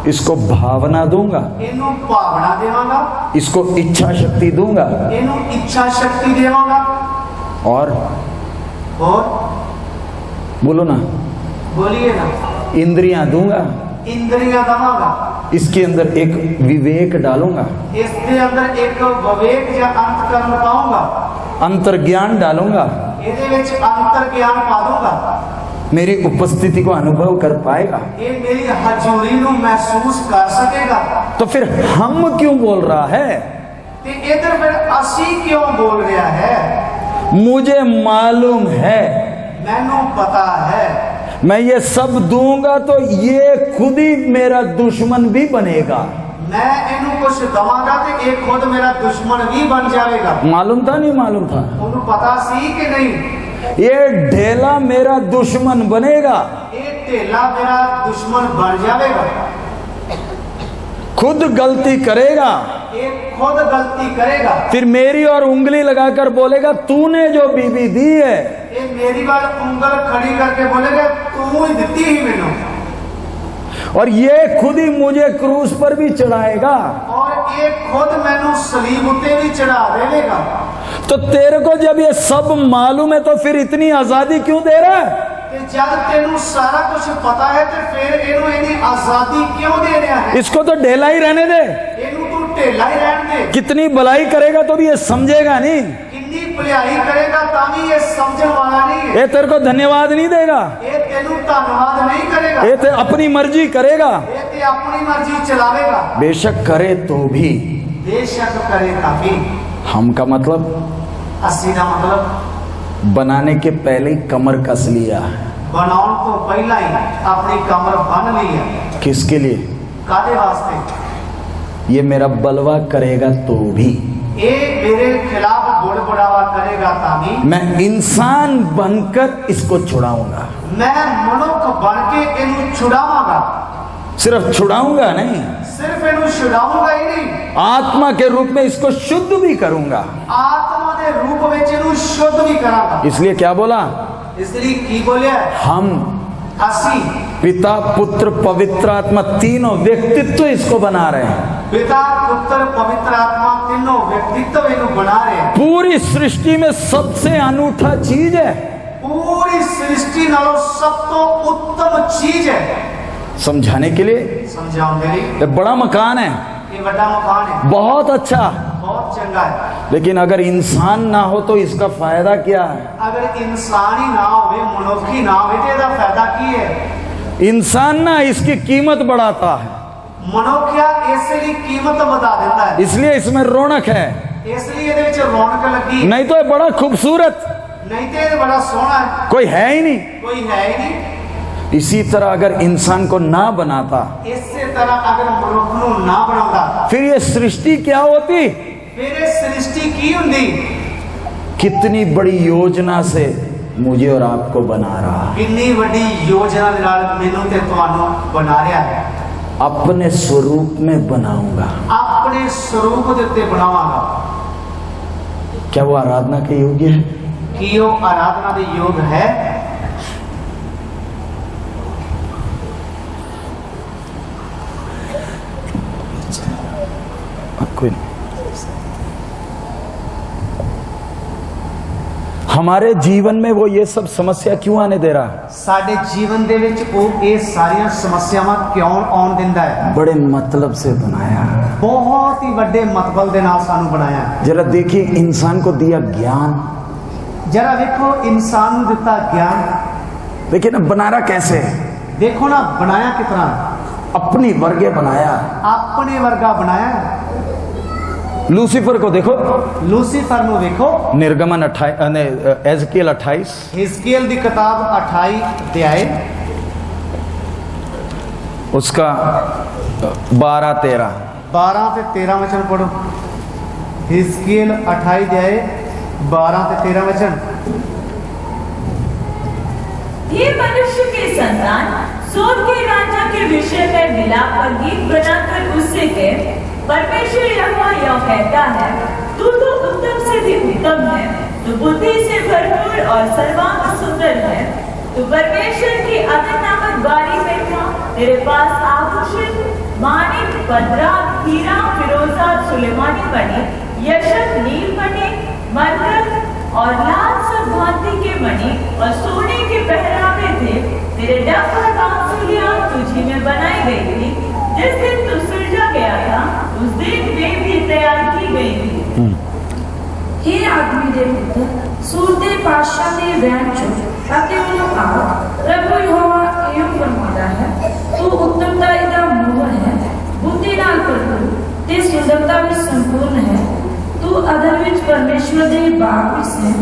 इसको भावना दूंगा, इनू भावना देवांगा, इसको इच्छा शक्ति दूंगा, इनू इच्छा शक्ति देवांगा, और बोलो ना, बोलिए ना, इंद्रियां दूंगा, इंद्रियां दवांगा, इसके अंदर एक विवेक डालूंगा, इसके अंदर एक विवेक या अंतकरण पाऊंगा, अंतर्ज्ञान डालूंगा, ਇਹਦੇ ਵਿੱਚ अंतर ज्ञान पा दूंगा, मेरी उपस्थिति को अनुभव कर पाएगा, ये मेरी हजूरी ਨੂੰ महसूस कर सकेगा। तो फिर हम क्यों बोल रहा है? ਤੇ इधर फिर ਅਸੀਂ क्यों बोल रहा है? मुझे मालूम है, मैनू पता है, मैं ये सब दूंगा तो ये खुद ही मेरा दुश्मन भी बनेगा। मैं इनू कुछ दवांगा ते ये खुद मेरा दुश्मन भी बन जाएगा। मालूम था नहीं मालूम था? उन्हें पता सी कि नहीं? ये ढेला मेरा दुश्मन बनेगा, ये ढेला मेरा दुश्मन बन जाएगा, खुद गलती करेगा, ये खुद गलती करेगा, फिर मेरी और उंगली लगाकर बोलेगा तूने जो बीबी दी है, ये मेरी बात उंगल खड़ी करके बोलेगा तू ही दिती ही मैनू, और ये खुद ही मुझे क्रूस पर भी चढ़ाएगा, और ये खुद मैनू सलीब उत्ते भी चढ़ा देगा। तो तेरे को जब ये सब मालूम है तो फिर इतनी आजादी क्यों दे रहा है? ते जब तेनू सारा कुछ पता है तो फिर इनू इतनी आजादी क्यों दे रहा है? इसको तो ढेला ही रहने दे, इनू तू ढेला ही रहने दे। कितनी भलाई करेगा तो भी ये समझेगा नहीं, कितनी भलाई करेगा तामी ये समझने वाला नहीं है। ये तेरे को धन्यवाद नहीं देगा, ये तेनू धन्यवाद नहीं करेगा, ये ते अपनी मर्जी करेगा, ये ते अपनी मर्जी चलावेगा, बेशक करे तो भी। बेशक करे तभी। हम का मतलब अस्सी का मतलब बनाने के पहले ही कमर कस लिया। बनाउन तो पहला ही अपनी कमर बन ली है। किसके लिए? कादे वास्ते? ये मेरा बलवा करेगा तो भी, ये मेरे खिलाफ बुड़बुड़ावा करेगा तामी मैं इंसान बनकर इसको छुड़ाऊंगा। मैं मनुख बन के इनू छुड़ावांगा। सिर्फ छुड़ाऊंगा नहीं, सिर्फ इनू छुड़ाऊंगा ही नहीं, आत्मा के रूप में इसको शुद्ध भी करूंगा। आत्मा के रूप में इनू शुद्ध भी करांगा। इसलिए क्या बोला? इसलिए की बोलिया हम असी पिता पुत्र पवित्र आत्मा तीनों व्यक्तित्व इसको बना रहे हैं। पिता पुत्र पवित्र आत्मा तीनों व्यक्तित्व इनू बना रहे हैं। पूरी सृष्टि में सबसे अनूठा चीज है, पूरी सृष्टि नालों सब तो उत्तम चीज है। समझाने के लिए समझाऊंगे नहीं। ये बड़ा मकान है, ये बड़ा मकान है, बहुत अच्छा, बहुत चंगा है, लेकिन अगर इंसान ना हो तो इसका फायदा क्या है? अगर इंसान ही ना होवे, मनुखी ना होवे तो इसका फायदा की है? इंसान ना इसकी कीमत बढ़ाता है, मनुखिया इसलिए कीमत बता देता है, इसलिए इसमें रौनक है, इसलिए ਇਹਦੇ ਵਿੱਚ रौनक लगी। नहीं तो ये बड़ा खूबसूरत, नहीं तो ये बड़ा सोहना है, कोई है ही नहीं। कोई है ही नहीं। इसी तरह अगर इंसान को ना बनाता, इसी तरह अगर मनुख को ना बनाता, फिर ये सृष्टि क्या होती? फिर ये सृष्टि की हुंदी। कितनी बड़ी योजना से मुझे और आपको बना रहा, कितनी बड़ी योजना दे नाल मैनू ते तुहानू बना रहा है। अपने स्वरूप में बनाऊंगा। अपने स्वरूप दे उत्ते बनावांगा। क्या वो आराधना के योग्य है? कि वो आराधना दे योग है? कोई हमारे जीवन में वो ये सब समस्या क्यों आने दे रहा है? साडे जीवन दे विच वो ये सारियां समस्यावां क्यों आउण दिंदा है? बड़े मतलब से बनाया, बहुत ही बड़े मतलब दे नाल सानू बनाया। जरा देखिए, इंसान को दिया ज्ञान, जरा देखो इंसान नू दिता ज्ञान, देखिए ना बना रहा कैसे, देखो ना बनाया कितना, अपनी वर्गे बनाया। अपने वर्गा बनाया। लूसीफर को देखो, लूसीफर नू देखो, निर्गमन 28 एजकियल 28, हिजकियल दी किताब 28 अध्याय उसका 12-13 12 ते 13 वचन पढ़ो। हिजकियल 28 अध्याय 12 ते 13 वचन। ये मनुष्य के संतान सोर के राजा के विषय में विलाप और गीत बनाकर उससे कहे, परमेश्वर यहोवा यह कहता है, तू तो उत्तम से भी उत्तम है, तू बुद्धि से भरपूर और सर्वांग सुंदर है, तू परमेश्वर की अदन नामक बारी में था, तेरे पास आभूषण, माणिक, पदरा, हीरा, फिरोजा, सुलेमानी मणि, यशत, नीलमणि, मरकत और लाल सब भांति के मणि और सोने के पहरावे थे। तेरे डफ और बांसुरियां तुझी में बनाई गई थी। जिस दिन तू सृजा गया था उस दिन वे भी तैयार की गई थी। हे आदमी दे पुत्र, सूर दे पातशाह दे वैन चो अते उन्हों आओ, प्रभु यहोवा एवं फरमाता है, तू उत्तमता दा मोहर है, बुद्धि नाल भरपूर ते सुंदरता में संपूर्ण है। तू अदर विच परमेश्वर दे बाग विच है,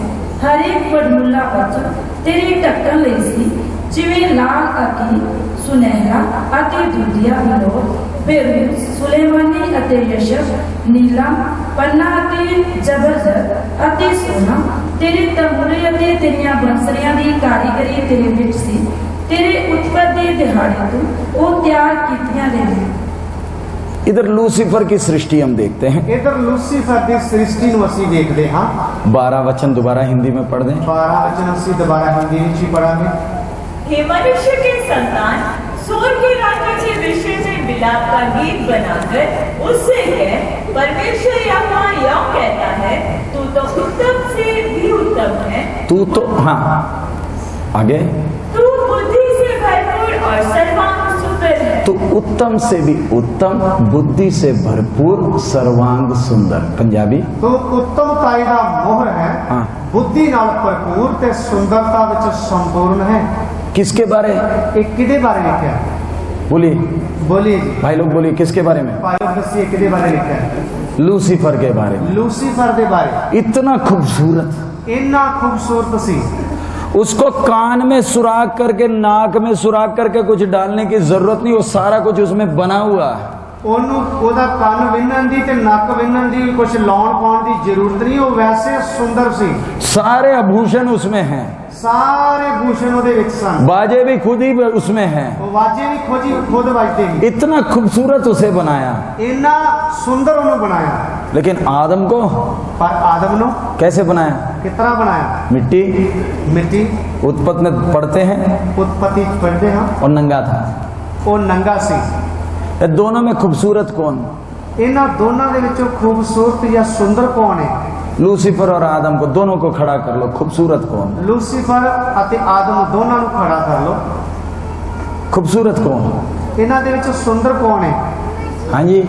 हर एक वडमुला पत्थर तेरे ढक्कन लई सी, जिवें लाल अती, सुनहरा अते दुधिया विलोद, बेरूज, सुलेमानी अते यशब, नीलम, पन्ना अते जबरदस्त अते सोना, तेरे तंबूरे अते तेरियां बंसरियां दी कारीगरी तेरे विच सी, तेरे उत्पत्ति दे दिहाड़े तू ओ तैयार कीतियां गईयां। इधर लूसीफर की सृष्टि हम देखते हैं। इधर लूसीफर दी सृष्टि नू असीं देखदे हां। 12 वचन दोबारा हिंदी में पढ़ दें। 12 वचन असीं दोबारा हिंदी विच ही पढ़ांगे। हे मनुष्य के संतान, सोर के राजा के विषय में विलाप का गीत बनाकर उससे कह, परमेश्वर यहोवा यह कहता है, तू तो उत्तम से भी उत्तम है, तू तो, हाँ आगे, तू बुद्धि से भरपूर और सर्वांग सुंदर है। तो उत्तम से भी उत्तम, बुद्धि से भरपूर, सर्वांग सुंदर। पंजाबी, तो उत्तमताई दा मोहर है, हाँ। बुद्धि नाल भरपूर ते सुंदरता विच संपूर्ण है। किसके बारे? एक किदे बारे लिखा है? बोलिए बोलिए जी भाई लोग, बोलिए किसके बारे में? भाई दसिए किदे बारे लिखा है? लूसीफर के बारे में। लूसीफर दे बारे। इतना खूबसूरत, इन्ना खूबसूरत सी, उसको कान में सुराख करके, नाक में सुराख करके कुछ डालने की जरूरत नहीं, वो सारा कुछ उसमें बना हुआ है। ओनू ओदा कान विन्नन दी ते नक विन्नन दी कुछ लाउण पाउण दी जरूरत नहीं, वो वैसे सुंदर सी। सारे आभूषण उसमें हैं, सारे भूषण ओदे विच सन, बाजे भी खुद ही उसमें हैं, वो वाजे भी खुद बजते ही। इतना खूबसूरत उसे बनाया, इन्ना सुंदर उन्होंने बनाया। लेकिन आदम को पर आदम नो कैसे बनाया? कितना बनाया? मिट्टी, मिट्टी। उत्पत्ति में पढ़ते हैं, उत्पत्ति पढ़ते हैं, और नंगा था। वो नंगा सी। ये दोनों में खूबसूरत कौन? इन्हां दोनों दे विचों खूबसूरत या सुंदर कौन है? लूसीफर और आदम को दोनों को खड़ा कर लो, खूबसूरत कौन? लूसीफर अते आदम दोनों को खड़ा कर लो, खूबसूरत कौन? इन्हां दे विचों सुंदर कौन है? हाँ जी,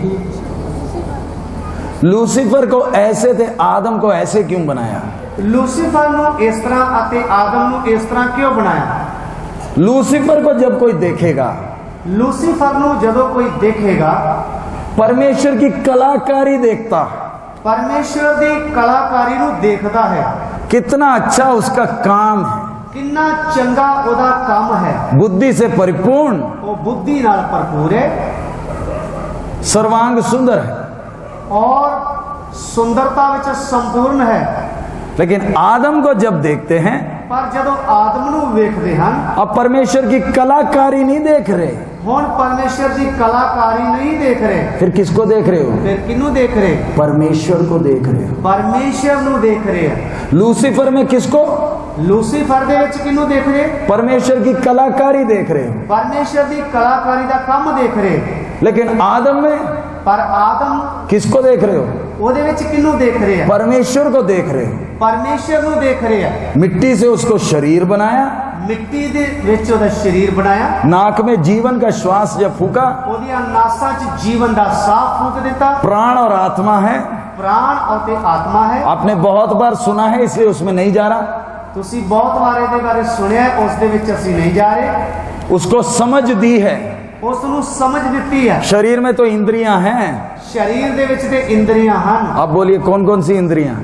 लूसीफर को ऐसे थे, आदम को ऐसे क्यों बनाया? लूसीफर नु इस तरह अते आदम नु इस तरह क्यों बनाया? लूसीफर को जब कोई देखेगा, लूसीफर नु जदों कोई देखेगा, परमेश्वर की कलाकारी देखता, परमेश्वर दी कलाकारी नु देखता है, कितना अच्छा उसका काम है, किन्ना चंगा ओदा काम है, बुद्धि से परिपूर्ण, वो बुद्धि नाल भरपूर है सर्वांग सुंदर है, और सुंदरता विच संपूर्ण है। लेकिन आदम को जब देखते हैं, पर जदों आदम नूं वेखदे हन, अब परमेश्वर की कलाकारी नहीं देख रहे, हुण परमेश्वर की कलाकारी नहीं देख रहे, फिर किसको देख रहे हो? फिर किनू देख रहे? परमेश्वर को देख रहे हो। परमेश्वर नूं देख रहे हैं। लूसीफर में किसको? लूसीफर दे विच किनू देख रहे? परमेश्वर की कलाकारी देख रहे हो। परमेश्वर की कलाकारी दा काम देख रहे। लेकिन आदम में पर आदम किसको देख रहे हो? ओदे विच किनू देख रहे हैं? परमेश्वर को देख रहे हो। परमेश्वर नूं देख रहे हैं। मिट्टी से उसको शरीर बनाया, मिट्टी दे विच ओदा शरीर बनाया, नाक में जीवन का श्वास जब फूका, ओदियां नासां च जीवन दा साह फूक दिता। प्राण और आत्मा है, प्राण और ते आत्मा है। आपने बहुत बार सुना है, इसलिए उसमें नहीं जा रहा। तुसी बहुत बार इहदे बारे सुनिया, उस दे विच असीं नहीं जा रहे। उसको समझ दी है, उसनूं समझ दिती है। शरीर में तो इंद्रियां हैं। शरीर दे विच ते इंद्रियां हन। आप बोलिए कौन कौन सी इंद्रियां?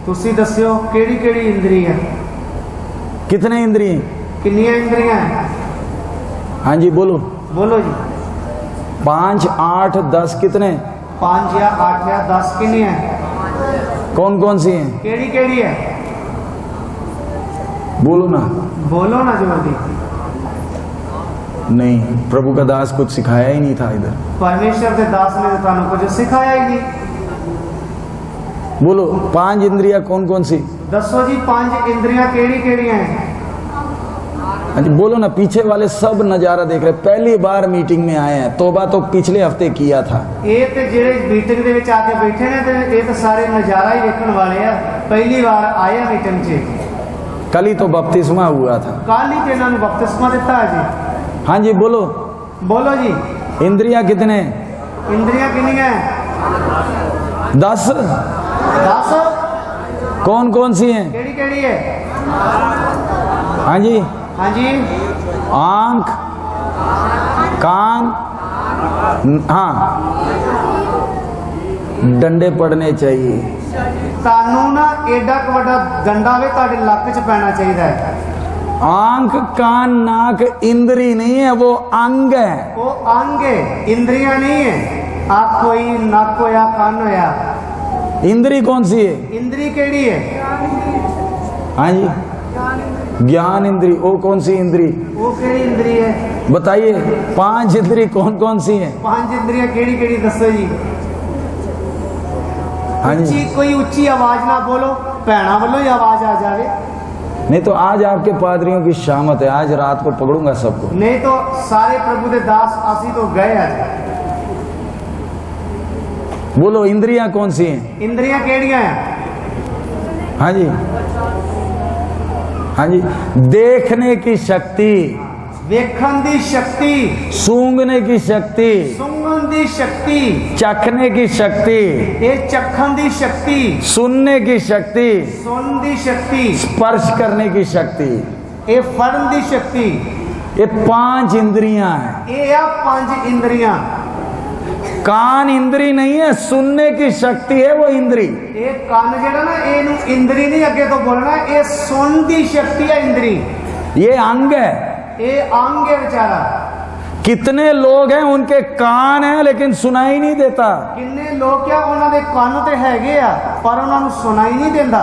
तुसी दस्सियो केड़ी केड़ी इंद्री है? कितने इंद्रिय? किन्नियां इंद्रियां हैं? हाँ जी बोलो। बोलो जी। 5, 8, 10 कितने? 5 या 8 या 10 किन्नियां हैं? कौन कौन सी हैं? केड़ी केड़ी है? बोलो ना। बोलो ना जोर दी। नहीं, प्रभु का दास कुछ सिखाया ही नहीं था इधर। परमेश्वर के दास ने तो तुहानू कुछ सिखाया ही नहीं। बोलो 5 इंद्रियां कौन कौन सी? दसो जी 5 इंद्रियां केड़ी केड़ियां हैं? हाँ जी बोलो ना। पीछे वाले सब नजारा देख रहे, पहली बार मीटिंग में आए हैं। तोबा तो पिछले हफ्ते किया था। ये ते जेड़े मीटिंग दे विच आके बैठे ने, ते ये तो सारे नजारा ही देखने वाले आ। पहली बार आए मीटिंग च। कल ही तो बपतिस्मा हुआ था। कल ही ते इन्हां नूं बपतिस्मा दिता है जी। हाँ जी बोलो। बोलो जी। इंद्रियां कितने? इंद्रियां कितनी हैं? 10। 10। कौन कौन सी हैं? केड़ी केड़ी है? हाँ जी। हाँ जी। आंख, कान, हाँ, डंडे पड़ने चाहिए। तानू ना एडा क वड्डा डंडा वे तुहाडे लक च पैना चाहिए है। आंख, कान, नाक इंद्री नहीं है, वो अंग है। वो अंग है, इंद्रियां नहीं है। आँख होई, नक होया, कान होया। इंद्री कौन सी है? इंद्री केड़ी है? हाँ जी, ज्ञान इंद्री। वो कौन सी इंद्री? वो केड़ी इंद्री है? बताइए। 5 इंद्री कौन कौन सी हैं? 5 इंद्रियां केड़ी केड़ी दसो जी। हाँ जी। उच्ची कोई उच्ची आवाज ना बोलो, भैणा वालों ही आवाज आ जावे। नहीं तो आज आपके पादरियों की शामत है, आज रात को पकड़ूंगा सबको। नहीं तो सारे प्रभु दे दास असी तो गए आज। बोलो इंद्रियां कौन सी हैं? इंद्रियां केड़ियां हैं? हाँ जी, हाँ जी। देखने की शक्ति, वेखन दी शक्ति, सूंघने की शक्ति, सुंगन दी शक्ति, चखने की शक्ति, ये चखन दी शक्ति, सुनने की शक्ति, सुन दी शक्ति, स्पर्श करने की शक्ति, ये फड़न दी शक्ति। ये 5 इंद्रियां हैं। ये आ 5 इंद्रियां। कान इंद्री नहीं है, सुनने की शक्ति है वो इंद्री। ये कान जेड़ा ना, एनू इंद्री नहीं अगे तो बोलना, ये सुन दी शक्ति है इंद्री। ये अंग है। ये अंग है बेचारा। कितने लोग हैं उनके कान हैं लेकिन सुनाई नहीं देता। किन्ने लोग क्या उन्हां दे कान ते हैगे आ, पर उन्हां नूं सुनाई नहीं देंदा।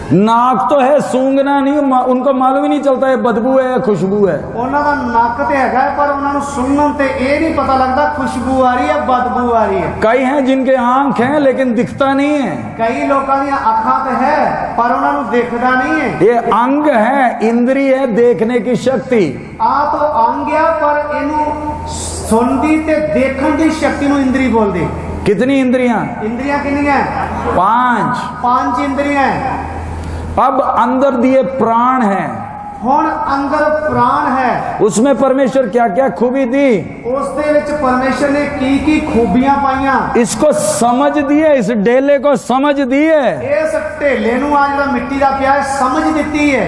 नाक तो है, सूंघना नहीं, उनको मालूम ही नहीं चलता है बदबू है या खुशबू है। उन्हां दा नक ते हैगा है, पर उन्हां नूं सुनन ते ये नहीं पता लगता खुशबू आ रही है बदबू आ रही है। कई हैं जिनके आंख हैं लेकिन दिखता नहीं है। कई लोगों दी अखां ते है, पर उन्हां नूं दिखदा नहीं है। ये अंग है, इंद्री है देखने की शक्ति। आ तो अंग आ, पर इनू सुनदी ते देखण दी शक्ति नूं इंद्री बोलदे। कितनी इंद्रियां? इंद्रियां कितनियां? 5। 5 इंद्रियां हैं। अब अंदर दिए प्राण है, हुण अंदर प्राण है, उसमें परमेश्वर क्या क्या खूबी दी, उस दे विच परमेश्वर ने की खूबियां पाइयां। इसको समझ दिए, इस डेले को समझ दिए। इस ढेले नूं आ जिहड़ा मिट्टी दा पिया है समझ दिती है।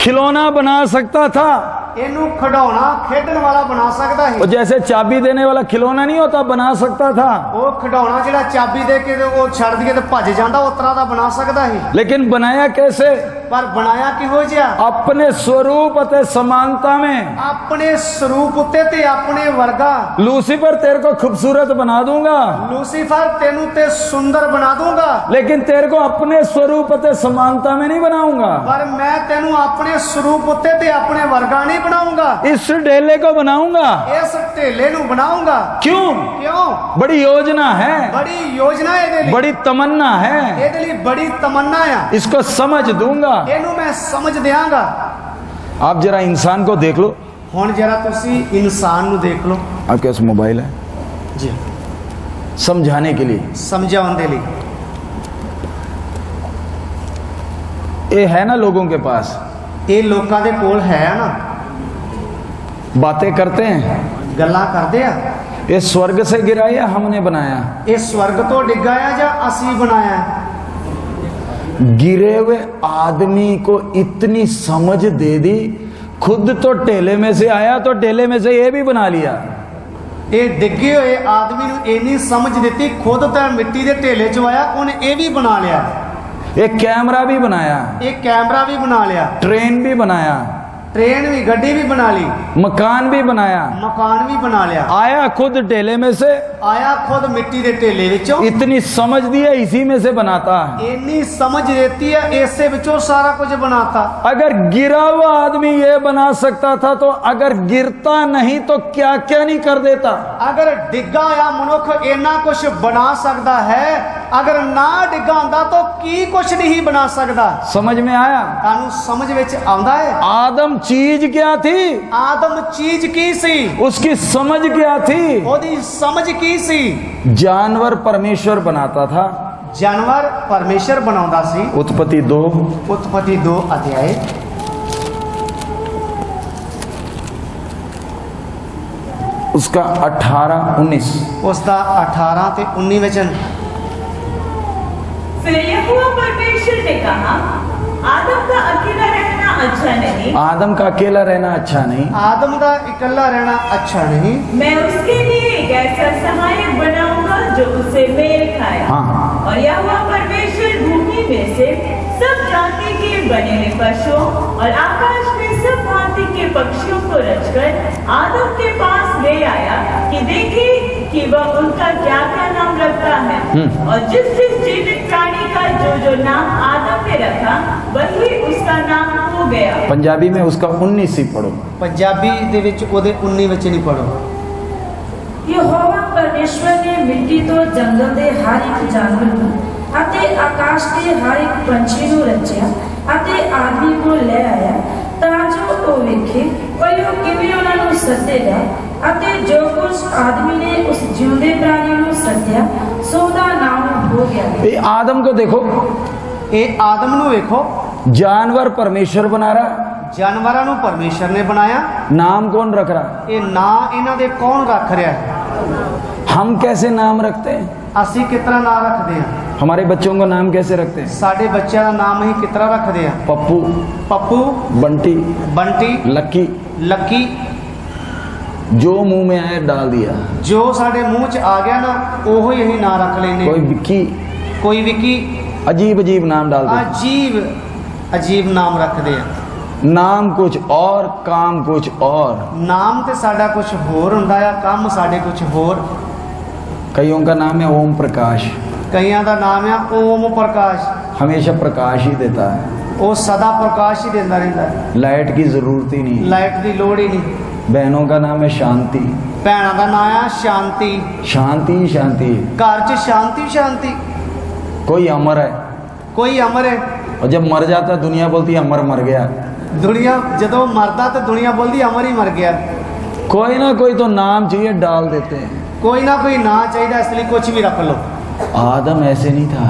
खिलौना बना सकता था, ਇਹਨੂੰ ਖਿਡੌਣਾ ਖੇਡਣ ਵਾਲਾ ਬਣਾ ਸਕਦਾ वो ਸੀ। जैसे चाबी देने वाला खिलौना नहीं होता, बना सकता था। ਉਹ ਖਿਡੌਣਾ ਜਿਹੜਾ ਚਾਬੀ ਦੇ ਕੇ ਤੇ ਉਹ ਛੱਡ ਦਈਏ ਤੇ ਭੱਜ ਜਾਂਦਾ, ਉਸ ਤਰ੍ਹਾਂ ਦਾ ਬਣਾ ਸਕਦਾ ਸੀ। लेकिन बनाया कैसे? ਪਰ ਬਣਾਇਆ ਕਿਹੋ ਜਿਹਾ? अपने स्वरूप अते समानता में। ਆਪਣੇ ਸਰੂਪ ਉੱਤੇ ਤੇ ਆਪਣੇ ਵਰਗਾ। लूसीफर तेरे को खूबसूरत बना दूंगा, ਲੂਸੀਫਰ ਤੈਨੂੰ ਤੇ ਸੁੰਦਰ ਬਣਾ ਦੂੰਗਾ, लेकिन तेरे को अपने स्वरूप अते समानता में नहीं बनाऊंगा। ਪਰ ਮੈਂ ਤੈਨੂੰ ਆਪਣੇ ਸਰੂਪ ਉੱਤੇ ਤੇ ਆਪਣੇ ਵਰਗਾ ਨਹੀਂ ਬਣਾਉਂਗਾ। इस ढेले को बनाऊंगा। ਇਸ ਢੇਲੇ ਨੂੰ ਬਣਾਉਂਗਾ। क्यों? ਕਿਉਂ? बड़ी योजना है, ਬੜੀ ਯੋਜਨਾ ਇਹਦੇ ਲਈ, बड़ी तमन्ना है, ਇਹਦੇ ਲਈ ਬੜੀ ਤਮੰਨਾ ਆ। इसको समझ दूंगा। ਇਹਨੂੰ ਮੈਂ ਸਮਝ ਦਿਆਂਗਾ। आप जरा इंसान को देख लो। ਹੁਣ जरा ਤੁਸੀਂ ਇਨਸਾਨ ਨੂੰ ਦੇਖ ਲਓ आपके पास मोबाइल है, ਜੀ, समझाने के लिए। ਸਮਝਾਉਣ ਦੇ ਲਈ। ये है ना लोगों के पास, ਇਹ ਲੋਕਾਂ ਦੇ ਕੋਲ ਹੈ ਨਾ, बातें करते हैं। ਗੱਲਾਂ ਕਰਦੇ ਆ। ये स्वर्ग से गिरा या हमने बनाया? ਇਹ ਸਵਰਗ ਤੋਂ ਡਿੱਗਾ ਆ ਜਾਂ ਅਸੀਂ ਬਣਾਇਆ? गिरे हुए आदमी को इतनी समझ दे दी, खुद तो टेले में से आया तो टेले में से ये भी बना लिया। ਇਹ ਡਿੱਗੇ ਹੋਏ ਆਦਮੀ ਨੂੰ ਇੰਨੀ ਸਮਝ ਦਿੱਤੀ, ਖੁਦ ਤਾਂ ਮਿੱਟੀ ਦੇ ਢੇਲੇ 'ਚ ਆਇਆ, ਉਹਨੇ ਇਹ ਵੀ ਬਣਾ ਲਿਆ। एक कैमरा भी बनाया, ਇਹ ਕੈਮਰਾ ਵੀ ਬਣਾ ਲਿਆ, ट्रेन भी बनाया, ट्रेन भी, ਗੱਡੀ ਵੀ ਬਣਾ ਲਈ, मकान भी बनाया। मकान भी बना लिया। आया खुद टेले में से, आया खुद मिट्टी के ढेले विचों। इतनी समझ दी है, इसी में से बनाता है। इतनी समझ देती है, ऐसे विचों सारा कुछ बनाता। अगर गिरा हुआ आदमी ये बना सकता था तो अगर गिरता नहीं तो क्या क्या नहीं कर देता। अगर डिग्गा या मनुख इन्ना कुछ बना सकता है, अगर ना डिग्गा आंदा तो की कुछ नहीं बना सकता। समझ में आया? तानू समझ विच आंदा है? आदम चीज क्या थी? आदम चीज की सी? उसकी समझ क्या थी? ओदी समझ की सी? जानवर परमेश्वर बनाता था। जानवर परमेश्वर बनाउंदा सी। उत्पत्ति 2 उत्पत्ति 2 अध्याय उसका 18-19। उसका 18 ते 19 वचन। फिर यहोवा परमेश्वर ने कहा, आदम का अकेला रहना अच्छा नहीं। आदम का अकेला रहना अच्छा नहीं। आदम का इकल्ला रहना अच्छा नहीं। मैं उसके लिए एक ऐसा सहायक बनाऊंगा जो उसे मेल खाए। हाँ। और यहोवा परमेश्वर भूमि में से सब जाति के बने हुए पशुओं और आकाश में सब भांति के पक्षियों को रचकर आदम के पास ले आया कि देखे कि वह उनका क्या क्या नाम रखता है। और जिस जिस जीवित प्राणी का जो नाम आदम ने रखा वही उसका नाम हो गया। पंजाबी में उसका 19 ही पढ़ो। पंजाबी दे विच ओदे 19 वचन ही पढ़ो। यहोवा परमेश्वर ने मिट्टी तो जंगल दे हर एक जानवर ਨੂੰ ਅਤੇ ਆਕਾਸ਼ ਦੇ ਹਰ ਇੱਕ ਪੰਛੀ ਨੂੰ ਰਚਿਆ ਅਤੇ ਆਦਮੀ ਕੋਲ ਲੈ ਆਇਆ ਤਾਂ ਜੋ ਉਹ ਵੇਖੇ ਕੋਈ ਉਹ ਕਿਵੇਂ ਉਹਨਾਂ ਨੂੰ ਸੱਦੇਗਾ ਅਤੇ ਜੋ ਕੁਝ ਆਦਮੀ ਨੇ ਉਸ ਜਿਉਂਦੇ ਪ੍ਰਾਣੀ ਨੂੰ ਸੱਦਿਆ ਸੋ ਉਹਦਾ ਨਾਮ ਹੋ ਗਿਆ। ये आदम को देखो, ਇਹ ਆਦਮ ਨੂੰ ਵੇਖੋ, जानवर परमेश्वर बना रहा, ਜਾਨਵਰਾਂ ਨੂੰ ਪਰਮੇਸ਼ਰ ਨੇ ਬਣਾਇਆ। नाम कौन रख रहा? ਇਹ ਨਾਂ ਇਹਨਾਂ ਦੇ ਕੌਣ ਰੱਖ ਰਿਹਾ ਹੈ? हम कैसे नाम रखते हैं? ਅਸੀਂ ਕਿਤਨਾ ਨਾਂ ਰੱਖਦੇ ਹਾਂ? हमारे बच्चों को नाम कैसे रखते हैं? ਸਾਡੇ ਬੱਚਿਆਂ ਦਾ ਨਾਮ ਅਸੀਂ ਕਿਤਨਾ ਰੱਖਦੇ ਹਾਂ? पप्पू, ਪੱਪੂ, बंटी, ਬੰਟੀ, लक्की, ਲੱਕੀ। जो मुंह में आया डाल दिया। ਜੋ ਸਾਡੇ ਮੂੰਹ 'ਚ ਆ ਗਿਆ ਨਾ ਉਹੋ ਹੀ ਅਸੀਂ ਨਾਂ ਰੱਖ ਲੈਂਦੇ। कोई विक्की, ਕੋਈ ਵਿੱਕੀ, अजीब अजीब नाम डाल दे। ਅਜੀਬ ਅਜੀਬ ਨਾਮ ਰੱਖਦੇ ਆ। नाम कुछ और, काम कुछ और। ਨਾਮ ਤੇ ਸਾਡਾ ਕੁਝ ਹੋਰ ਹੁੰਦਾ ਆ, ਕੰਮ ਸਾਡੇ ਕੁਝ ਹੋਰ। कईयों का नाम है ओम प्रकाश, ਕਈਆਂ ਦਾ ਨਾਮ ਆ ਓਮ ਪ੍ਰਕਾਸ਼। हमेशा प्रकाश ही देता है, ਉਹ ਸਦਾ ਪ੍ਰਕਾਸ਼ ਹੀ ਦਿੰਦਾ ਰਹਿੰਦਾ ਹੈ। लाइट की जरूरत ही नहीं। ਲਾਈਟ ਦੀ ਲੋੜ ਹੀ ਨਹੀਂ। बहनों का नाम है शांति, ਭੈਣਾਂ ਦਾ ਨਾਮ ਆ ਸ਼ਾਂਤੀ। शांति ही शांति। ਘਰ 'ਚ ਸ਼ਾਂਤੀ ਸ਼ਾਂਤੀ। कोई अमर है ਕੋਈ ਅਮਰ ਹੈ। और जब मर जाता है दुनिया बोलती है अमर मर गया। ਦੁਨੀਆ ਜਦੋਂ ਮਰਦਾ ਤਾਂ ਦੁਨੀਆ ਬੋਲਦੀ ਅਮਰ ਹੀ ਮਰ ਗਿਆ। कोई ना कोई तो नाम चाहिए डाल देते हैं। ਕੋਈ ਨਾ ਕੋਈ ਨਾਂ ਚਾਹੀਦਾ, ਇਸ ਲਈ ਕੁਝ ਵੀ ਰੱਖ ਲਓ। आदम ऐसे नहीं था।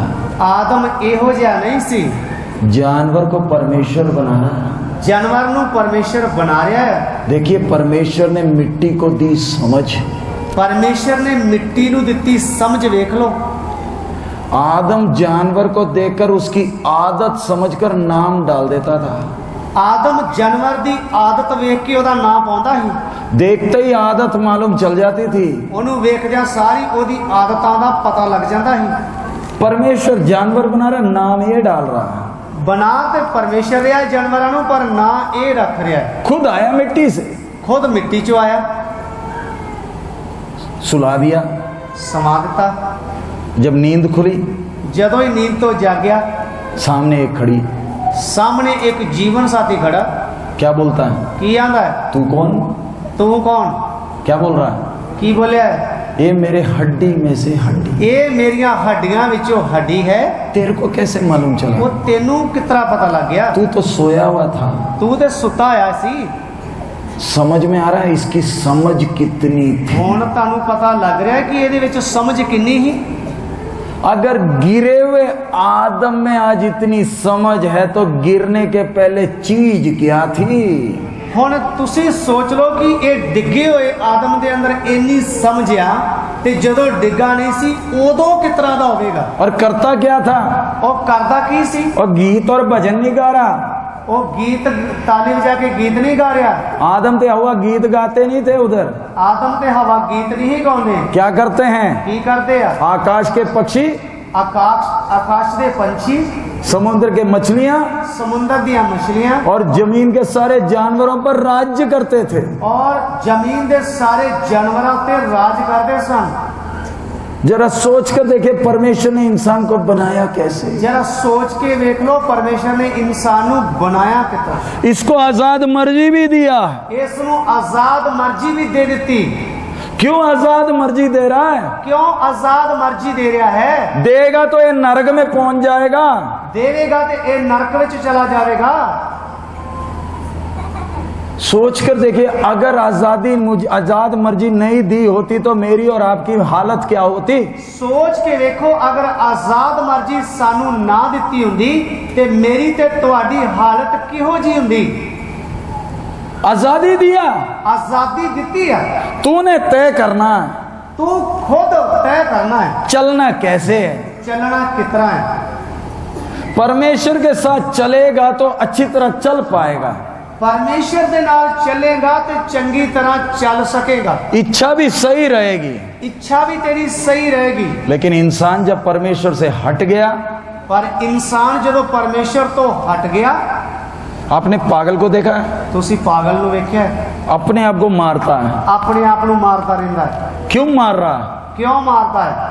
ਆਦਮ ਇਹੋ ਜਿਹਾ ਨਹੀਂ ਸੀ। जानवर को परमेश्वर बनाना। ਜਾਨਵਰ ਨੂੰ ਪਰਮੇਸ਼ਰ ਬਣਾ ਰਿਹਾ ਹੈ। देखिए परमेश्वर ने मिट्टी को दी समझ। ਪਰਮੇਸ਼ਰ ਨੇ ਮਿੱਟੀ ਨੂੰ ਦਿੱਤੀ ਸਮਝ। ਵੇਖ ਲਓ, आदम जानवर को देखकर उसकी आदत समझकर नाम डाल देता था। आदम जानवर दी आदत वेख के ओदा नाम पाਉਂਦਾ ਸੀ। देखते ही आदत मालूम चल जाती थी। ਉਹਨੂੰ ਵੇਖਦਿਆਂ ਸਾਰੀ ਉਹਦੀ ਆਦਤਾਂ ਦਾ ਪਤਾ ਲੱਗ ਜਾਂਦਾ ਸੀ। परमेश्वर जानवर बना रहा, नाम ये डाल रहा है। ਬਣਾ ਤੇ ਪਰਮੇਸ਼ਰ ਰਿਹਾ ਜਾਨਵਰਾਂ ਨੂੰ, ਪਰ ਨਾਂ ਇਹ ਰੱਖ ਰਿਹਾ ਹੈ। खुद आया मिट्टी से, ਖੁਦ ਮਿੱਟੀ ਚੋਂ ਆਇਆ, सुला दिया। ਸਮਾ ਦਿੱਤਾ। जब नींद खुली, ਜਦੋਂ ਹੀ ਨੀਂਦ ਤੋਂ ਜਾਗਿਆ, सामने एक खड़ी, ਸਾਹਮਣੇ ਇੱਕ ਜੀਵਨ ਸਾਥੀ ਖੜਾ। क्या बोलता है? ਕੀ ਆਂਦਾ ਹੈ? तू कौन? ਤੂੰ ਕੌਣ? क्या बोल रहा है? ਕੀ ਬੋਲਿਆ ਹੈ? ये मेरे हड्डी में से हड्डी। ਇਹ ਮੇਰੀਆਂ ਹੱਡੀਆਂ ਵਿੱਚੋਂ ਹੱਡੀ ਹੈ। तेरे को कैसे मालूम चला? ਉਹ ਤੈਨੂੰ ਕਿਸ ਤਰ੍ਹਾਂ ਪਤਾ ਲੱਗ ਗਿਆ? तू तो सोया हुआ था। ਤੂੰ ਤੇ ਸੁੱਤਾ ਹੋਇਆ ਸੀ। समझ में आ रहा है इसकी समझ कितनी थी। ਹੁਣ ਤੁਹਾਨੂੰ ਪਤਾ ਲੱਗ ਰਿਹਾ ਕਿ ਇਹਦੇ ਵਿੱਚ ਸਮਝ ਕਿੰਨੀ ਸੀ। अगर गिरे हुए आदम में आज इतनी समझ है तो गिरने के पहले चीज क्या थी? ਹੁਣ ਤੁਸੀਂ ਸੋਚ ਲਓ ਕਿ ਇਹ ਡਿੱਗੇ ਹੋਏ ਆਦਮ ਦੇ ਅੰਦਰ ਇੰਨੀ ਸਮਝ ਆ, ਤੇ ਜਦੋਂ ਡਿੱਗਾ ਨਹੀਂ ਸੀ ਉਦੋਂ ਕਿਸ ਤਰ੍ਹਾਂ ਦਾ ਹੋਵੇਗਾ। और करता क्या था? ਉਹ ਕਰਦਾ ਕੀ ਸੀ? और गीत और भजन नहीं गा रहा। ਉਹ ਗੀਤ ਤਾਲੀ ਵਜਾ ਕੇ ਗੀਤ ਨਹੀਂ ਗਾ ਰਿਹਾ। आदम ते हवा गीत गाते नहीं थे उधर। ਆਦਮ ਤੇ ਹਵਾ ਗੀਤ ਨਹੀਂ ਗਾਉਂਦੇ। क्या करते हैं? ਕੀ ਕਰਦੇ ਆ? आकाश के पक्षी, ਆਕਾਸ਼ ਦੇ ਪੰਛੀ, समुद्र के मछलियां ਸਮੁੰਦਰ ਦੀਆਂ ਮਛਲੀਆਂ और जमीन के सारे जानवरों पर राज्य करते थे। ਔਰ ਜ਼ਮੀਨ ਦੇ ਸਾਰੇ ਜਾਨਵਰਾਂ ਉੱਤੇ ਰਾਜ ਕਰਦੇ ਸਨ। जरा सोच कर देखिए परमेश्वर ने इंसान को बनाया कैसे। जरा सोच के देख लो परमेश्वर ने इंसान ਨੂੰ बनाया कितना। इसको आजाद मर्जी भी दिया। ਇਸ ਨੂੰ आजाद मर्जी भी दे ਦਿੱਤੀ। क्यों आजाद मर्जी दे रहा है? क्यों आजाद मर्जी दे रहा है? देगा तो ये नरक में पहुंच जाएगा। देवेगा तो ये नरक ਵਿੱਚ चला जाएगा। सोच कर देखिए, अगर आजादी मुझे आजाद मर्जी नहीं दी होती तो मेरी और आपकी हालत क्या होती? सोच के देखो, अगर आजाद मर्जी सानू ना ਦਿੱਤੀ ਹੁੰਦੀ ਤੇ ਮੇਰੀ ਤੇ ਤੁਹਾਡੀ ਹਾਲਤ ਕਿਹੋ ਜੀ ਹੁੰਦੀ। आजादी दिया, आजादी ਦਿੱਤੀ है, तूने तय करना है तू खुद तय करना है चलना कैसे है। चलना किस तरह है। परमेश्वर के साथ चलेगा तो अच्छी तरह चल पाएगा। परमेश्वर के नाल चलेगा तो चंगी तरह चल सकेगा। इच्छा भी सही रहेगी, इच्छा भी तेरी सही रहेगी। लेकिन इंसान जब परमेश्वर से हट गया, पर इंसान जब परमेश्वर तो हट गया। आपने पागल को देखा है? तुसी पागल नु वेख्या है? अपने आप को मारता है। अपने आप नु मारता रहता है। क्यों मार रहा है? क्यों मारता है?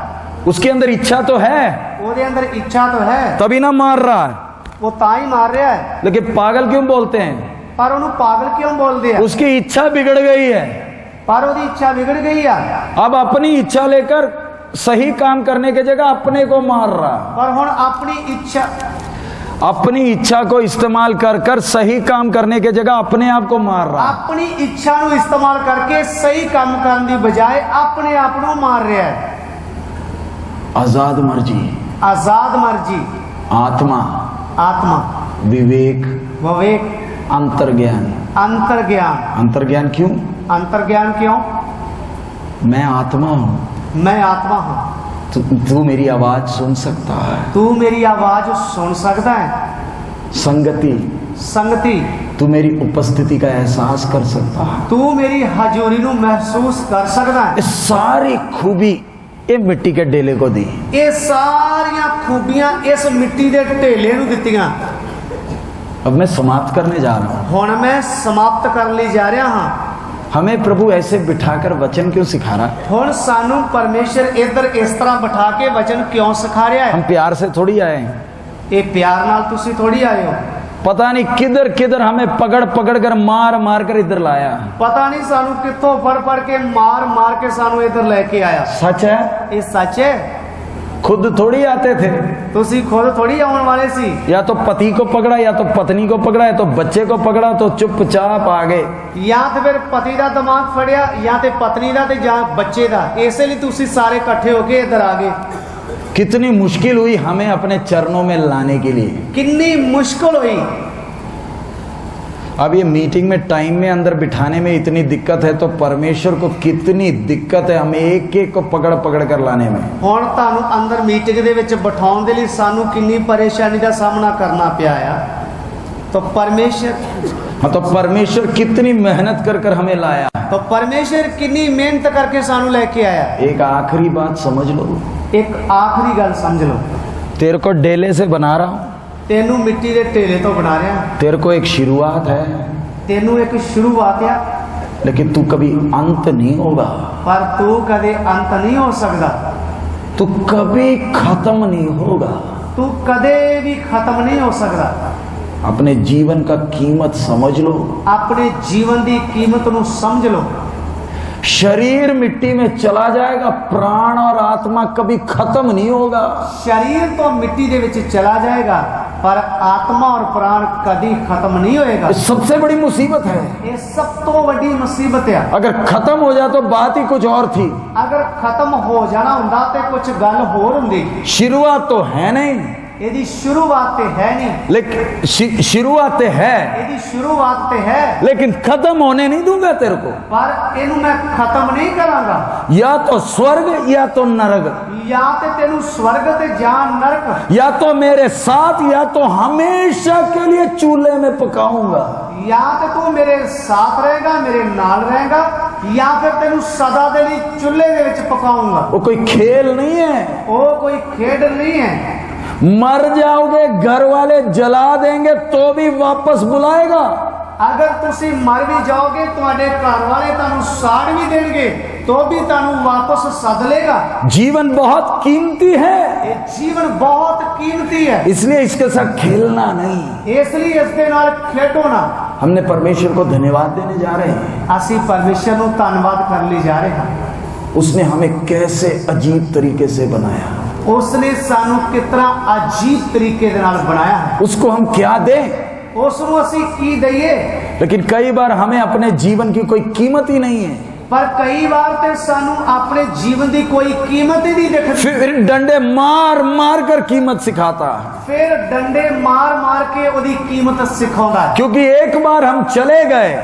उसके अंदर इच्छा तो है, ओदे अंदर इच्छा तो है, तभी ना मार रहा है। वो ताई मार रहा है। लेकिन पागल क्यों बोलते हैं? पर उन्हें पागल क्यों बोलते हैं? उसकी इच्छा बिगड़ गई है। पर उसकी इच्छा बिगड़ गई है। अब अपनी इच्छा लेकर सही काम करने की जगह अपने को मार रहा है। पर हुण अपनी इच्छा को इस्तेमाल कर कर सही काम करने की जगह अपने आप को मार रहा है। अपनी इच्छा नु इस्तेमाल करके सही काम करने की बजाय अपने आप नु मार रहा है। आजाद मर्जी, आजाद मर्जी, आत्मा, आत्मा, विवेक, विवेक, अंतर्ज्ञान। अंतर्ज्ञान। अंतर्ज्ञान क्यों? अंतर्ज्ञान क्यों? मैं आत्मा हूं, मैं आत्मा हूं। तू मेरी आवाज सुन सकता है। तू मेरी आवाज सुन सकता है। संगति, संगति, तू मेरी उपस्थिति का एहसास कर सकता है। तू मेरी हजूरी नु महसूस कर सकता है। ये सारी खूबी ये मिट्टी के डेले को दी। ये सारियां खूबियां इस मिट्टी के ढेले नु दित्तियां। अब मैं समाप्त करने जा रहा हूं। हुण मैं समाप्त कर ले जा रहा हां। हमें प्रभु ऐसे बिठाकर वचन क्यों सिखा रहा है? हुण सानू परमेश्वर इधर इस तरह बिठा के वचन क्यों सिखा रहा है? हम प्यार से थोड़ी आए हैं। ये प्यार नाल तुसी थोड़ी आए हो। पता नहीं किधर किधर हमें पकड़ पकड़ कर मार मार कर इधर लाया। पता नहीं सानू कितों पढ़ के मार मार के सानू इधर लेके आया। सच है, ये सच है। खुद थोड़ी आते थे। तुसी खुद थोड़ी आने वाले सी। या तो पति को पकड़ा, या तो पत्नी को पकड़ा, या तो बच्चे को पकड़ा, तो चुपचाप आ गए। या तो फिर पति का दिमाग फड़िया, या तो पत्नी का ते या बच्चे का। इसलिए तुसी सारे इकट्ठे होके इधर आ गए। कितनी मुश्किल हुई हमें अपने चरणों में लाने के लिए। कितनी मुश्किल हुई। अब ये मीटिंग में टाइम में अंदर बिठाने में इतनी दिक्कत है, तो परमेश्वर को कितनी दिक्कत है हमें एक एक को पकड़ पकड़ कर लाने में। हुण तुहानू अंदर मीटिंग दे विच बिठाउण दे लई सानू कितनी परेशानी का सामना करना पिया आ। तो परमेश्वर हाँ, तो परमेश्वर कितनी मेहनत कर कर हमें लाया। तो परमेश्वर कितनी मेहनत करके सानू लेके आया। एक आखिरी बात समझ लो, एक आखिरी गल समझ लो, तेरे को डेले से बना रहा हूँ, तेनू मिट्टी के ढेले तो बना रहा, तेरे को एक शुरुआत है, तेनू एक शुरुआत आ, लेकिन तू कभी अंत नहीं होगा। पर तू कदे अंत नहीं हो सकता, तू कभी खत्म नहीं होगा। तू कदे भी खत्म नहीं हो सकता। अपने जीवन का कीमत समझ लो, अपने जीवन की कीमत नू समझ लो। शरीर मिट्टी में चला जाएगा, प्राण और आत्मा कभी खत्म नहीं होगा। शरीर तो मिट्टी दे विच चला जाएगा, पर आत्मा और प्राण कभी खत्म नहीं होएगा। ये सबसे बड़ी मुसीबत है। ये सब तो बड़ी मुसीबत है। अगर खत्म हो जाए तो बात ही कुछ और थी। अगर खत्म हो जाना हुंदा ते कुछ गल होर हुंदी। शुरुआत तो है नहीं, यदि शुरुआत ते है नहीं, लेकिन शुरुआत है, यदि शुरुआत ते है, लेकिन खत्म होने नहीं दूंगा तेरे को। पर इनू मैं खत्म नहीं करांगा। या तो स्वर्ग या तो नरक, या ते तेनू स्वर्ग ते जा नरक, या तो मेरे साथ या तो हमेशा के लिए चूल्हे में पकाऊंगा। या ते तू मेरे साथ रहेगा, मेरे नाल रहेगा, या फिर तेनू सदा दे लई चुल्हे दे विच पकाऊंगा। वो कोई खेल नहीं है, वो कोई खेड नहीं है। मर जाओगे, घर वाले जला देंगे तो भी वापस बुलाएगा। अगर तुसी मर भी जाओगे, तुम्हारे घर वाले तुहानू साड़ भी देंगे तो भी तुहानू वापस सद लेगा। जीवन बहुत कीमती है, ये जीवन बहुत कीमती है, इसलिए इसके साथ खेलना नहीं। इसलिए इसके नाल खेडो ना। हमने परमेश्वर को धन्यवाद देने जा रहे हैं। असी परमेश्वर नू धन्यवाद कर ली जा रहे हैं। उसने हमें कैसे अजीब तरीके से बनाया, उसने सानू कितना अजीब तरीके दे नाल बनाया है। उसको हम क्या दें, उसनू असी की दईए। लेकिन कई बार हमें अपने जीवन की कोई कीमत ही नहीं है। पर कई बार ते सानू अपने जीवन की कोई कीमत ही नहीं दिखती। फिर डंडे मार मार कर कीमत सिखाता है, फिर डंडे मार मार के ओदी कीमत सिखाਉਂਦਾ है। क्योंकि एक बार हम चले गए,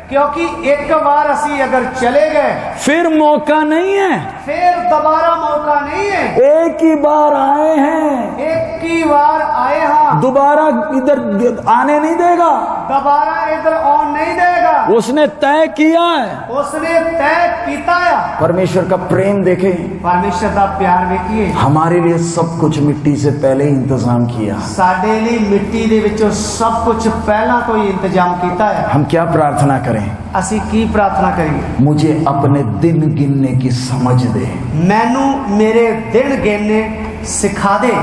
क्योंकि एक बार असी अगर चले गए, फिर मौका नहीं है। फिर दोबारा मौका नहीं है। एक ही बार आए हैं, एक ही बार आए हाँ, दोबारा इधर आने नहीं देगा। दोबारा इधर ऑन नहीं देगा। उसने तय किया है। उसने तय कीता है। परमेश्वर का प्रेम देखे, परमेश्वर का प्यार देखिए। हमारे लिए सब कुछ मिट्टी से पहले ही इंतजाम किया। साडे लिए मिट्टी दे विचों सब कुछ पहला तो ही इंतजाम कीता है। हम क्या प्रार्थना करें, असी की प्रार्थना करिए, मुझे अपने दिन गिनने की समझ दे, मैनू मेरे दिन गिनने सिखा दे।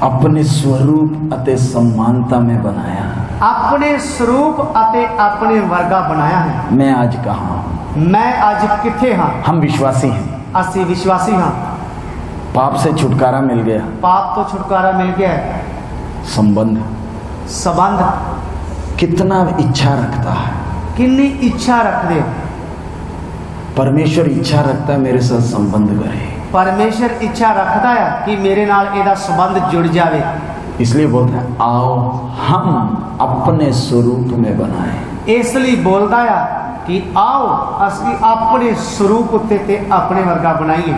अपने स्वरूप अते समानता में बनाया, अपने स्वरूप अते अपने वर्गा बनाया है। मैं आज कहाँ हूँ, मैं आज किथे हाँ। हम विश्वासी हैं, असी विश्वासी हाँ। पाप से छुटकारा मिल गया, पाप तो छुटकारा मिल गया है। संबंध संबंध कितना इच्छा रखता है, कितनी इच्छा रख दे। परमेश्वर इच्छा रखता है मेरे साथ संबंध करे, परमेश्वर इच्छा रखता है कि मेरे नाल एदा संबंध जुड़ जावे। इसलिए बोलता है आओ हम अपने स्वरूप में बनाए। इसलिए बोलता है कि आओ असी अपने स्वरूप उत्ते ते अपने वर्गा बनाइए।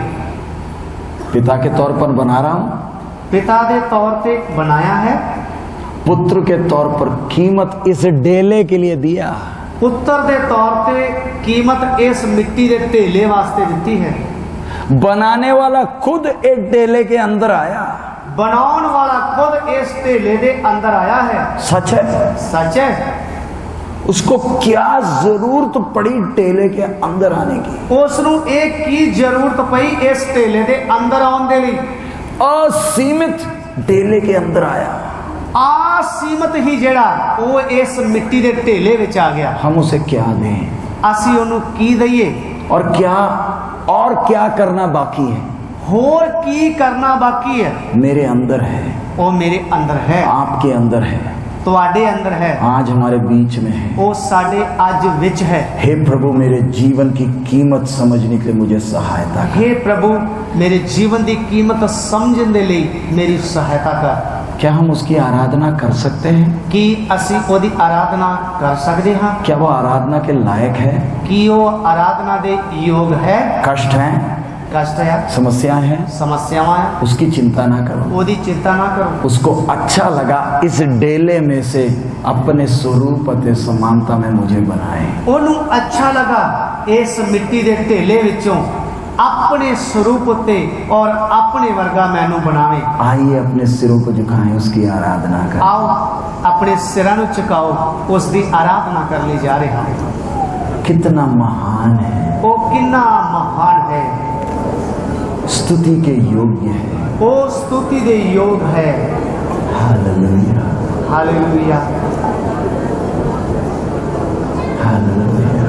पिता के तौर पर बना रहा हूं, पिता दे तौर पे बनाया है, पुत्र के तौर पर कीमत इस डेले के लिए दिया, पुत्र दे तौर पे कीमत इस मिट्टी दे ढेले वास्ते दी है। बनाने वाला खुद एक डेले के अंदर आया, बनाने वाला खुद इस ढेले दे अंदर आया है। सच है, सच है। उसको क्या जरूरत पड़ी डेले के अंदर आने की, उसनू एक की जरूरत पई इस ढेले दे अंदर आने दे लई। असीमित डेले के अंदर आया, असीमित ही जेड़ा वो इस मिट्टी दे ढेले विच आ गया। हम उसे क्या दें, असी ओनू की दईए, और क्या करना बाकी है, होर की करना बाकी है। मेरे अंदर है, वो मेरे अंदर है, आपके अंदर है, तुहाडे अंदर है, आज हमारे बीच में है। वो साडे अज विच है। हे प्रभु, मेरे जीवन की कीमत समझने के लिए मुझे सहायता कर। हे प्रभु, मेरे जीवन की कीमत समझने दे लई मेरी सहायता कर। क्या हम उसकी आराधना कर सकते हैं? कि असी ओदी आराधना कर सकते हाँ? क्या वो आराधना के लायक है? कि वो आराधना दे योग है? कष्ट है, कष्ट है, समस्याएं हैं, समस्यावां है, उसकी चिंता ना करो। ओदी चिंता ना करो। उसको अच्छा लगा इस डेले में से अपने स्वरूप अते समानता में मुझे बनाए। ओनू अच्छा लगा इस मिट्टी दे ढेले विचों अपने स्वरूप उत्ते और अपने वर्गा मैनू बनावे। आइए अपने सिरों को झुकाएं, उसकी आराधना करें। आओ अपने सिरां नू झुकाओ, उसकी आराधना करने जा रहे हैं। कितना महान है, वो कितना महान है, स्तुति के योग्य है। वो स्तुति दे योग है। Hallelujah, hallelujah, hallelujah.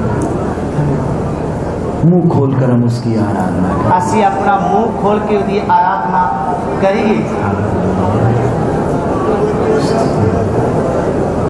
मुंह खोलकर हम उसकी आराधना करें। असी अपना मुंह खोल के उसकी आराधना करिए।